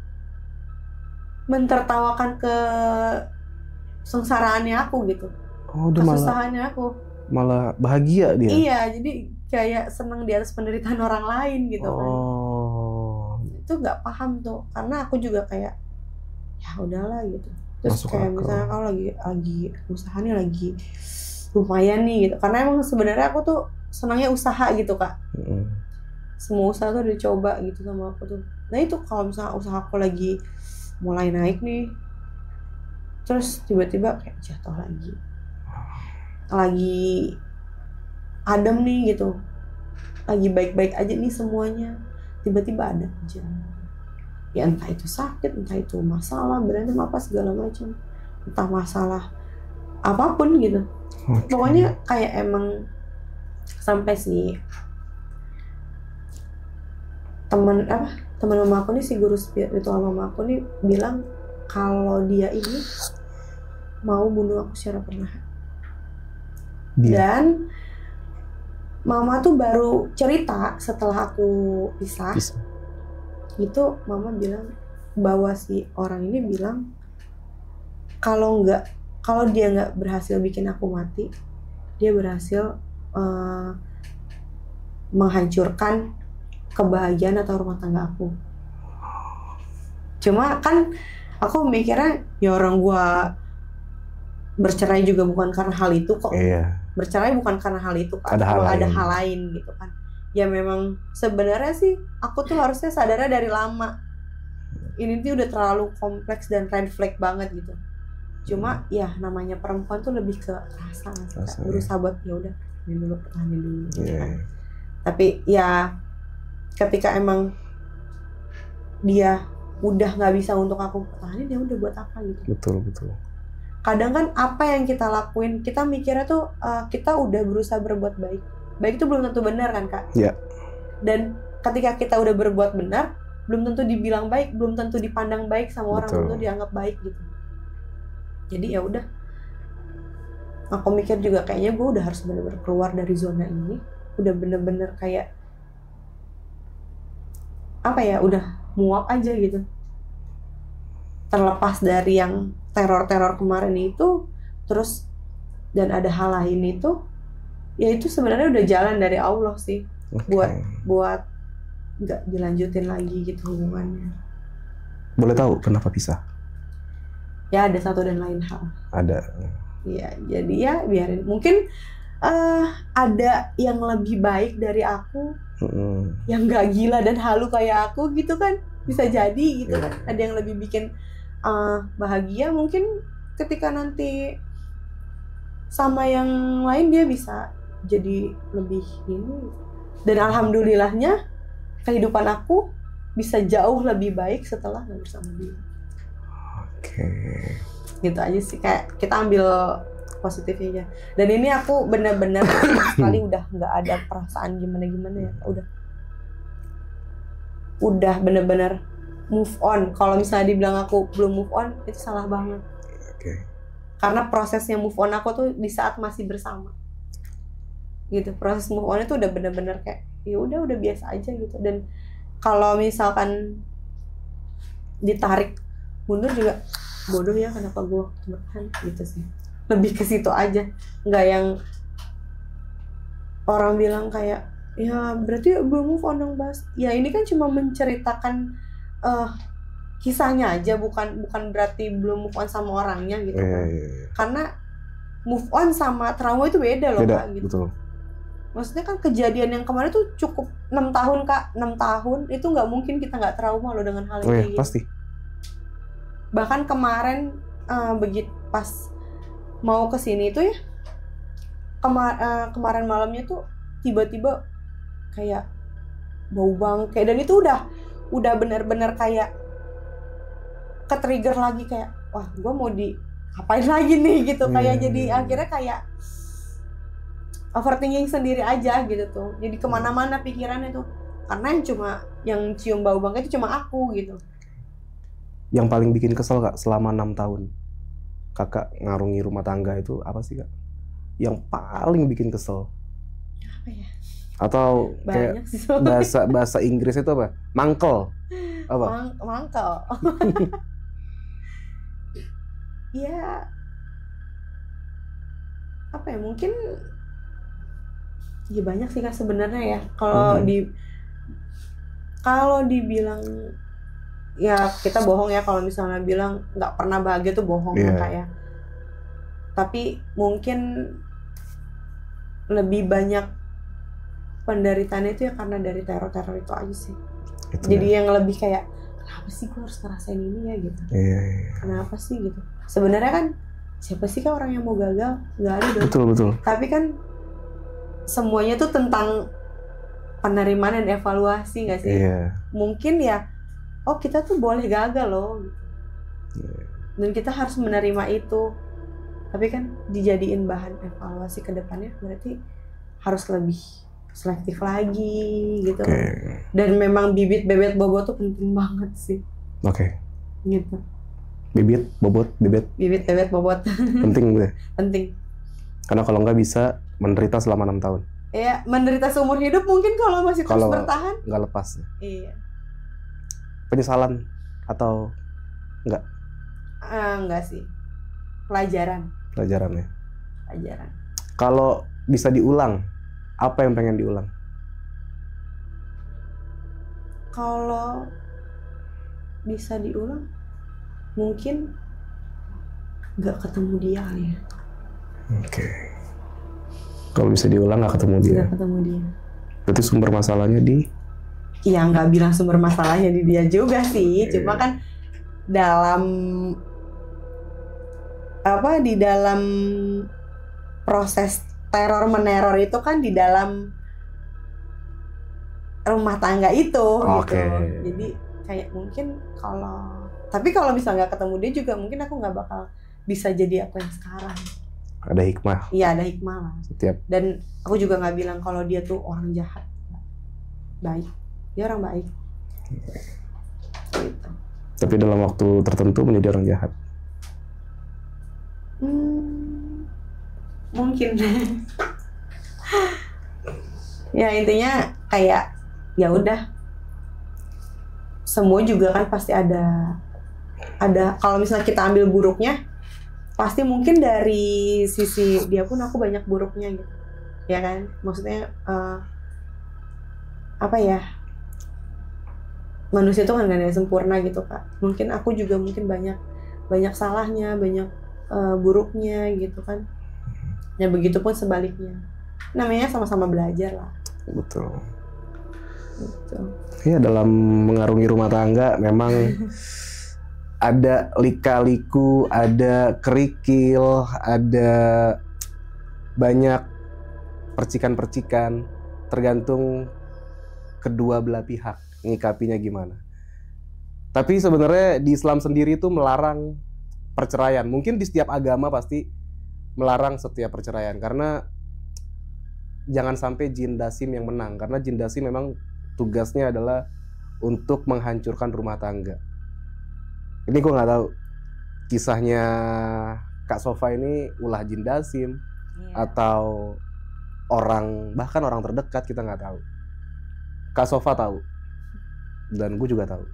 mentertawakan ke sengsaraannya aku gitu. Kesusahannya aku. Malah bahagia dia. Iya, jadi kayak seneng di atas penderitaan orang lain gitu kan. Itu nggak paham tuh, karena aku juga kayak ya udahlah gitu. Terus masuk kayak misalnya kalau lagi usahanya lagi lumayan nih gitu. Karena emang sebenarnya aku tuh senangnya usaha gitu Kak. Semua usaha tuh dicoba gitu sama aku tuh. Nah itu kalau misalnya usaha aku lagi mulai naik nih, terus tiba-tiba kayak jatuh lagi adem nih gitu, lagi baik-baik aja nih semuanya, tiba-tiba ada aja. Ya entah itu sakit, entah itu masalah, berantem apa segala macam, entah masalah apapun gitu. Pokoknya kayak emang sampai sih teman mama aku nih, si guru spiritual mama aku nih bilang kalau dia ini mau bunuh aku secara perlahan. Dan mama tuh baru cerita setelah aku pisah. Itu mama bilang bahwa si orang ini bilang kalau dia nggak berhasil bikin aku mati, dia berhasil menghancurkan kebahagiaan atau rumah tangga aku. Cuma kan aku mikirnya ya orang gua bercerai juga bukan karena hal itu kok. Bercerai bukan karena hal itu kan. Ada hal lain gitu kan. Ya memang sebenarnya sih aku tuh harusnya sadarnya dari lama. Ini tuh udah terlalu kompleks dan red flag banget gitu. Cuma ya namanya perempuan tuh lebih ke rasa, berusaha buat ya udah pertahanin dulu gitu kan. Tapi ya ketika emang dia udah nggak bisa untuk aku pertahanin, ya udah buat apa gitu. Betul. Kadang kan apa yang kita lakuin, kita mikirnya tuh kita udah berusaha berbuat baik. Baik itu belum tentu benar kan Kak? Iya. Dan ketika kita udah berbuat benar, belum tentu dibilang baik, belum tentu dipandang baik sama orang, belum tentu dianggap baik gitu. Jadi ya udah. Aku mikir juga kayaknya gue udah harus bener-bener keluar dari zona ini, udah bener-bener kayak apa ya, udah muak aja gitu. Terlepas dari yang teror-teror kemarin itu, terus dan ada hal lain itu, ya itu sebenarnya udah jalan dari Allah sih, buat nggak dilanjutin lagi gitu hubungannya. Boleh tahu kenapa pisah? Ya ada satu dan lain hal. Ada. Ya jadi ya biarin. Mungkin ada yang lebih baik dari aku, yang nggak gila dan halu kayak aku gitu kan, bisa jadi gitu kan. Ada yang lebih bikin bahagia mungkin ketika nanti sama yang lain dia bisa jadi lebih ini. Dan alhamdulillahnya kehidupan aku bisa jauh lebih baik setelah bersama dia. Oke. Gitu aja sih, kayak kita ambil positifnya aja. Dan ini aku benar-benar sekali udah nggak ada perasaan gimana-gimana ya. Udah benar-benar move on. Kalau misalnya dibilang aku belum move on, itu salah banget. Karena prosesnya move on aku tuh di saat masih bersama. Gitu. Proses move on itu udah benar-benar kayak ya udah biasa aja gitu. Dan kalau misalkan ditarik mundur juga bodoh ya, kenapa gue bertahan gitu sih. Lebih ke situ aja. Nggak yang orang bilang kayak ya berarti belum move on dong Bas. Ya ini kan cuma menceritakan kisahnya aja, bukan berarti belum move on sama orangnya gitu kan. Karena move on sama trauma itu beda loh Kak gitu. Betul. Maksudnya kan kejadian yang kemarin tuh cukup 6 tahun Kak. 6 tahun itu nggak mungkin kita nggak trauma loh dengan hal ini. Pasti. Bahkan kemarin begitu pas mau kesini tuh ya, kemarin malamnya tuh tiba-tiba kayak bau bangkai, dan itu udah benar-benar kayak ke-trigger lagi kayak wah gue mau ngapain lagi nih gitu. Kayak jadi akhirnya kayak overthinking sendiri aja gitu tuh, jadi kemana-mana pikirannya tuh, karena yang cium bau bangkai itu cuma aku gitu. Yang paling bikin kesel Kak selama 6 tahun Kakak ngarungi rumah tangga itu apa sih Kak? Yang paling bikin kesel? Apa ya? Atau kayak bahasa Inggris itu apa? Mangkel. Apa? Mangkel. Ya apa ya, mungkin ya banyak sih Kak sebenarnya ya. Kalau dibilang ya kita bohong ya kalau misalnya bilang nggak pernah bahagia tuh bohong ya Kak ya. Tapi mungkin lebih banyak penderitaannya itu ya karena dari teror itu aja sih. Jadi yang lebih kayak kenapa sih gue harus ngerasain ini ya gitu. Kenapa sih gitu. Sebenarnya kan siapa sih kan orang yang mau gagal, nggak ada dong. Betul. Tapi kan semuanya tuh tentang penerimaan dan evaluasi nggak sih? Mungkin ya kita tuh boleh gagal loh gitu. Dan kita harus menerima itu. Tapi kan dijadiin bahan evaluasi ke depannya, berarti harus lebih selektif lagi gitu. Dan memang bibit bebet bobot tuh penting banget sih. Gitu. Bibit bebet bobot penting deh. Penting. Karena kalau nggak bisa menderita selama 6 tahun. Iya, menderita seumur hidup mungkin kalau masih terus bertahan. Nggak lepas. Iya. Penyesalan atau enggak? Enggak sih. Pelajaran ya. Pelajaran. Kalau bisa diulang, apa yang pengen diulang? Kalau bisa diulang, mungkin nggak ketemu dia ya. Kalau bisa diulang nggak ketemu dia. Berarti sumber masalahnya di? Ya nggak bilang sumber masalahnya di dia juga sih. Cuma kan dalam apa di dalam proses teror meneror itu kan di dalam rumah tangga itu gitu. Jadi kayak mungkin kalau misalnya nggak ketemu dia juga mungkin aku nggak bakal bisa jadi aku yang sekarang. Ada hikmah. Iya, ada hikmah lah. Dan aku juga nggak bilang kalau dia tuh orang jahat. Baik. Dia orang baik. Gitu. Tapi dalam waktu tertentu menjadi orang jahat. Mungkin. Ya intinya kayak ya udah. Semua juga kan pasti ada kalau misalnya kita ambil buruknya, pasti mungkin dari sisi dia pun aku banyak buruknya gitu. Ya kan? Maksudnya apa ya? Manusia itu kan gak ada yang sempurna gitu Kak. Mungkin aku juga banyak salahnya, banyak buruknya gitu kan. Ya begitupun sebaliknya. Namanya sama-sama belajar lah. Betul. Gitu. Ya dalam mengarungi rumah tangga memang ada lika-liku, ada kerikil, ada banyak percikan-percikan, tergantung kedua belah pihak ngikapinya gimana. Tapi sebenarnya di Islam sendiri itu melarang perceraian. Mungkin di setiap agama pasti melarang setiap perceraian karena jangan sampai jin dasim yang menang, karena jin dasim memang tugasnya adalah untuk menghancurkan rumah tangga. Ini gue nggak tahu kisahnya Kak Sofa ini ulah jin dasim atau bahkan orang terdekat, kita nggak tahu. Kak Sofa tahu dan gue juga tahu.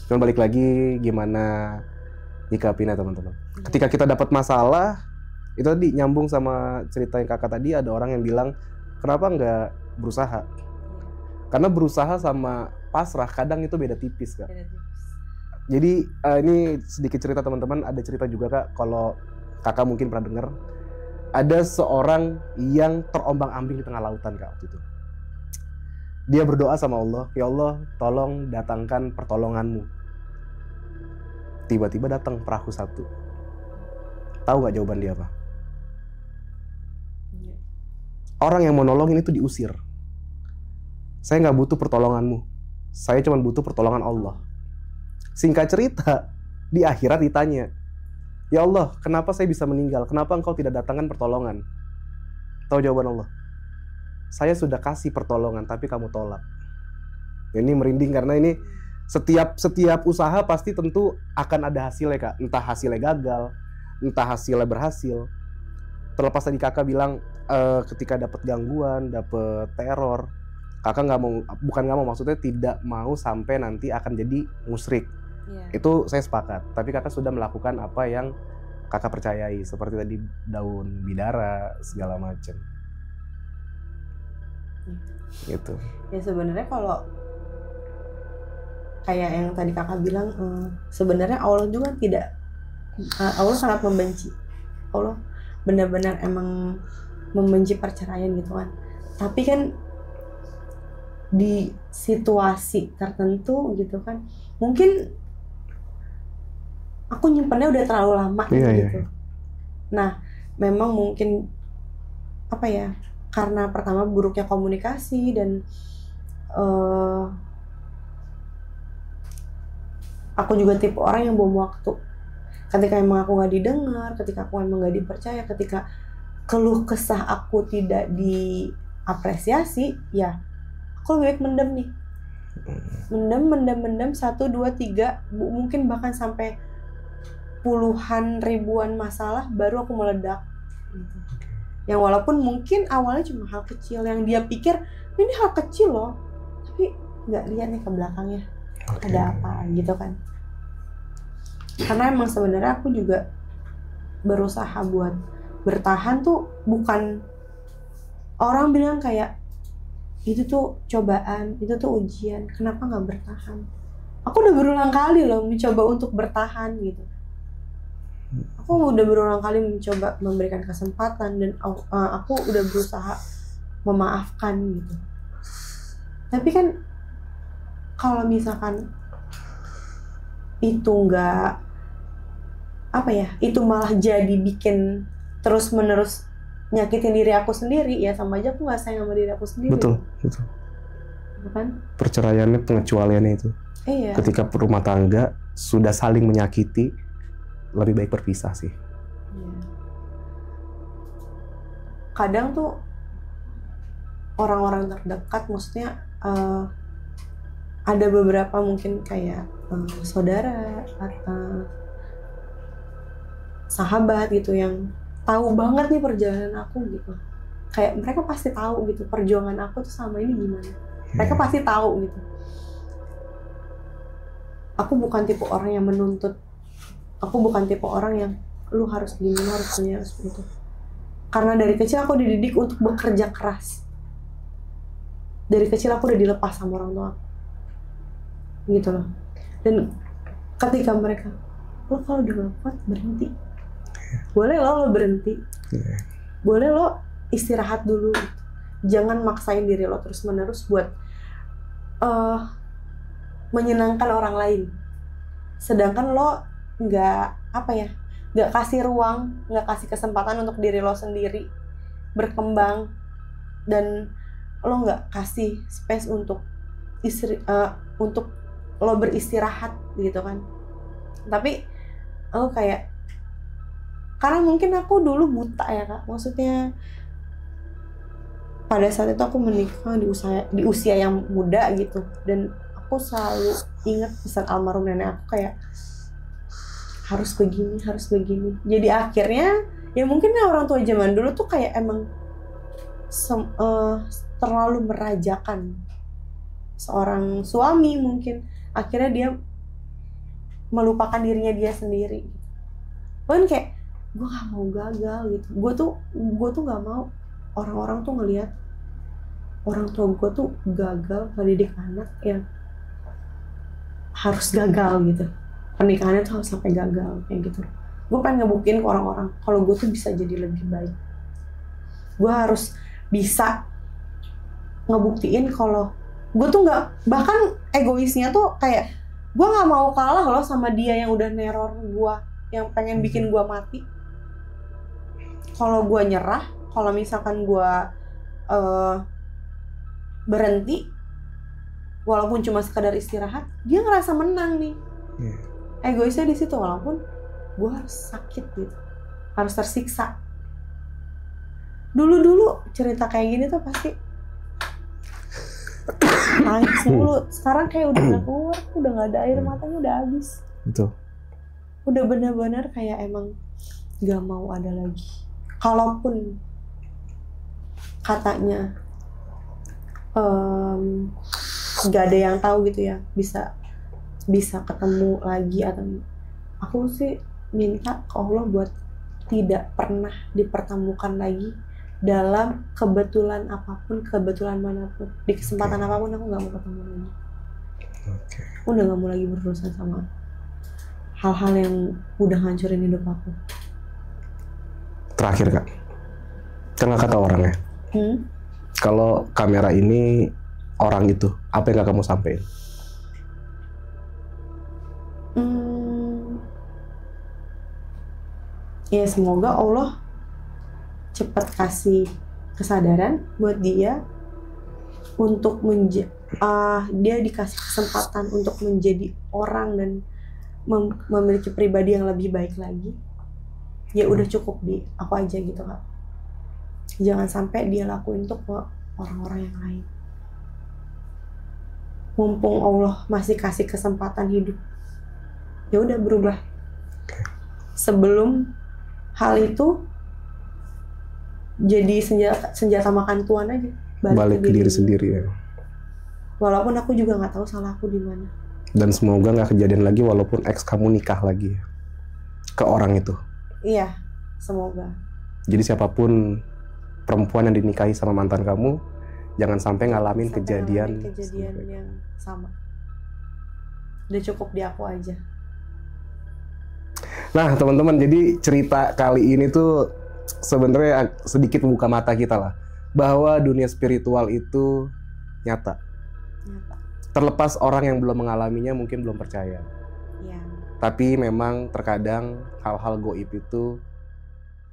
Cuman balik lagi gimana nyikapinnya teman-teman. Ketika kita dapat masalah, itu tadi nyambung sama cerita yang kakak tadi, ada orang yang bilang kenapa nggak berusaha? Karena berusaha sama pasrah kadang itu beda tipis Kak. Jadi ini sedikit cerita teman-teman, ada cerita juga Kak, kalau kakak mungkin pernah dengar. Ada seorang yang terombang-ambing di tengah lautan Kak waktu itu. Dia berdoa sama Allah, ya Allah tolong datangkan pertolonganmu. Tiba-tiba datang perahu satu. Tahu nggak jawaban dia apa? Orang yang mau nolongin itu diusir. Saya nggak butuh pertolonganmu. Saya cuma butuh pertolongan Allah. Singkat cerita, di akhirat ditanya, ya Allah, kenapa saya bisa meninggal? Kenapa engkau tidak datangkan pertolongan? Tahu jawaban Allah? Saya sudah kasih pertolongan, tapi kamu tolak. Ini merinding karena ini setiap usaha pasti tentu akan ada hasilnya Kak. Entah hasilnya gagal, entah hasilnya berhasil. Terlepas tadi kakak bilang ketika dapat gangguan, dapat teror, kakak bukan nggak mau, maksudnya tidak mau sampai nanti akan jadi musyrik. Itu saya sepakat. Tapi kakak sudah melakukan apa yang kakak percayai, seperti tadi daun bidara segala macam. Gitu. Ya sebenarnya kalau kayak yang tadi kakak bilang, sebenarnya Allah juga tidak, Allah sangat membenci. Allah benar-benar emang membenci perceraian gitu kan. Tapi kan di situasi tertentu gitu kan, mungkin aku nyimpennya udah terlalu lama gitu. Iya. Nah, memang mungkin apa ya? Karena pertama buruknya komunikasi dan aku juga tipe orang yang bom waktu. Ketika emang aku nggak didengar, ketika aku emang nggak dipercaya, ketika keluh kesah aku tidak diapresiasi, ya aku lebih baik mendem nih. Mendem 1, 2, 3, mungkin bahkan sampai puluhan ribuan masalah baru aku meledak. Yang walaupun mungkin awalnya cuma hal kecil yang dia pikir ini hal kecil loh, tapi nggak lihat nih ke belakangnya ada apa gitu kan. Karena emang sebenarnya aku juga berusaha buat bertahan tuh, bukan orang bilang kayak itu tuh cobaan, itu tuh ujian, kenapa nggak bertahan? Aku udah berulang kali loh mencoba untuk bertahan gitu. Aku udah berulang kali mencoba memberikan kesempatan dan aku udah berusaha memaafkan gitu. Tapi kan kalau misalkan itu nggak apa ya, itu malah jadi bikin terus menerus nyakitin diri aku sendiri, ya sama aja aku nggak sayang sama diri aku sendiri. Betul. Kan? Perceraiannya, pengecualiannya itu. Iya. Ketika rumah tangga sudah saling menyakiti, lebih baik berpisah sih. Iya. Kadang tuh orang-orang terdekat, maksudnya ada beberapa mungkin kayak saudara atau sahabat gitu yang tahu banget nih perjalanan aku gitu. Kayak mereka pasti tahu gitu perjuangan aku tuh sama ini gimana. Mereka pasti tahu gitu. Aku bukan tipe orang yang menuntut. Aku bukan tipe orang yang lu harus gini, lu harus gini, harus begitu. Karena dari kecil aku dididik untuk bekerja keras. Dari kecil aku udah dilepas sama orang tua aku. Gitu loh. Dan ketika mereka, lo kalau udah gak kuat berhenti. Boleh lo berhenti. Boleh lo istirahat dulu. Jangan maksain diri lo terus-menerus buat menyenangkan orang lain. Sedangkan lo nggak kasih ruang, nggak kasih kesempatan untuk diri lo sendiri berkembang, dan lo nggak kasih space untuk untuk lo beristirahat gitu kan. Tapi aku kayak, karena mungkin aku dulu buta ya Kak, maksudnya pada saat itu aku menikah di usia yang muda gitu, dan aku selalu ingat pesan almarhum nenek aku kayak harus begini. Jadi akhirnya ya mungkin orang tua zaman dulu tuh kayak emang terlalu merajakan seorang suami, mungkin akhirnya dia melupakan dirinya dia sendiri. Kan kayak gue gak mau gagal gitu. Gue tuh gak mau orang-orang tuh ngelihat orang tua gue tuh gagal ngedidik anak yang harus gagal gitu. Pernikahannya tuh harus sampai gagal kayak gitu. Gue pengen ngebuktiin ke orang-orang kalau gue tuh bisa jadi lebih baik. Gue harus bisa ngebuktiin kalau gue tuh nggak, bahkan egoisnya tuh kayak gue nggak mau kalah loh sama dia yang udah neror gue, yang pengen bikin gue mati. Kalau gue nyerah, kalau misalkan gue berhenti, walaupun cuma sekadar istirahat, dia ngerasa menang nih. Egoisnya di situ, walaupun gue harus sakit gitu, harus tersiksa. Dulu cerita kayak gini tuh pasti nangis mulu. Sekarang kayak udah gak keluar, udah gak ada air matanya, udah habis. Betul. Udah benar-benar kayak emang gak mau ada lagi. Kalaupun katanya gak ada yang tahu gitu ya, bisa ketemu lagi, atau aku sih minta ke Allah buat tidak pernah dipertemukan lagi dalam kebetulan apapun, kebetulan manapun, di kesempatan apapun. Aku gak mau ketemu lagi. Udah gak mau lagi berurusan sama hal-hal yang udah ngancurin hidup aku. Terakhir Kak, kan kata orangnya, kalau kamera ini orang itu, apa yang gak kamu sampein? Ya semoga Allah cepat kasih kesadaran buat dia untuk dia dikasih kesempatan untuk menjadi orang dan memiliki pribadi yang lebih baik lagi. Ya udah cukup di aku aja gitu Kak. Jangan sampai dia lakuin untuk orang-orang yang lain. Mumpung Allah masih kasih kesempatan hidup, ya udah berubah. Sebelum hal itu jadi senjata makan tuan aja. Balik ke diri sendiri ya. Walaupun aku juga nggak tahu salah aku di mana. Dan semoga nggak kejadian lagi walaupun ex kamu nikah lagi ke orang itu. Iya, semoga. Jadi siapapun perempuan yang dinikahi sama mantan kamu, jangan sampai ngalamin kejadian yang sama. Udah cukup di aku aja. Nah teman-teman, jadi cerita kali ini tuh sebenarnya sedikit membuka mata kita lah, bahwa dunia spiritual itu nyata. Terlepas orang yang belum mengalaminya mungkin belum percaya. Ya. Tapi memang terkadang hal-hal goib itu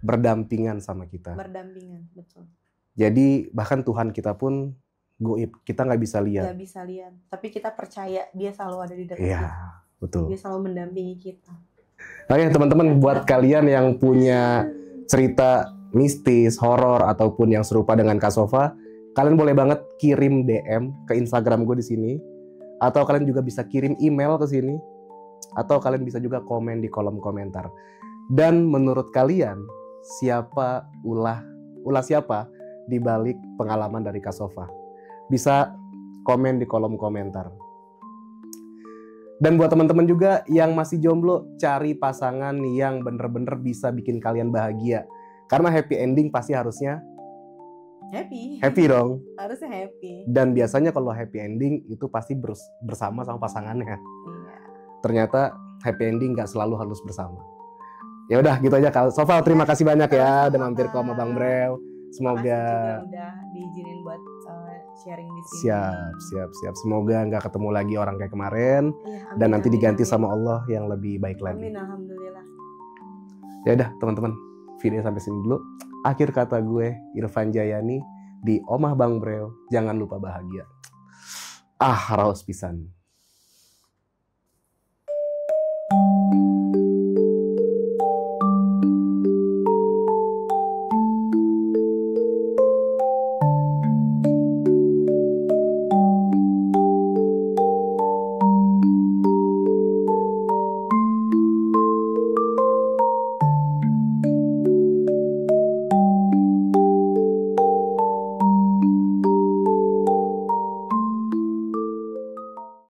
berdampingan sama kita. Berdampingan, betul. Jadi bahkan Tuhan kita pun goib, kita nggak bisa lihat. Nggak bisa lihat, tapi kita percaya dia selalu ada di dekat Iya, kita. betul. Dia selalu mendampingi kita. Oke teman-teman, buat kalian yang punya cerita mistis, horor ataupun yang serupa dengan Kak Sofa, kalian boleh banget kirim DM ke Instagram gue di sini, atau kalian juga bisa kirim email ke sini, atau kalian bisa juga komen di kolom komentar. Dan menurut kalian ulah siapa di balik pengalaman dari Kak Sofa? Bisa komen di kolom komentar. Dan buat teman-teman juga yang masih jomblo, cari pasangan yang bener-bener bisa bikin kalian bahagia. Karena happy ending pasti harusnya happy dong. Harusnya happy. Dan biasanya kalau happy ending itu pasti bersama sama pasangannya. Iya. Ternyata happy ending nggak selalu harus bersama. Ya udah gitu aja Kak Sofa, terima kasih banyak ya udah mampir ke Oma Bang Brew. Semoga juga udah diizinin buat sharing di sini. Siap. Semoga nggak ketemu lagi orang kayak kemarin. Iya, amin, dan nanti diganti amin. sama Allah yang lebih baik lagi. Amin, alhamdulillah. Ya udah teman-teman, video sampai sini dulu. Akhir kata gue Irfan Jayani di Omah Bang Brew. Jangan lupa bahagia. Raos pisan.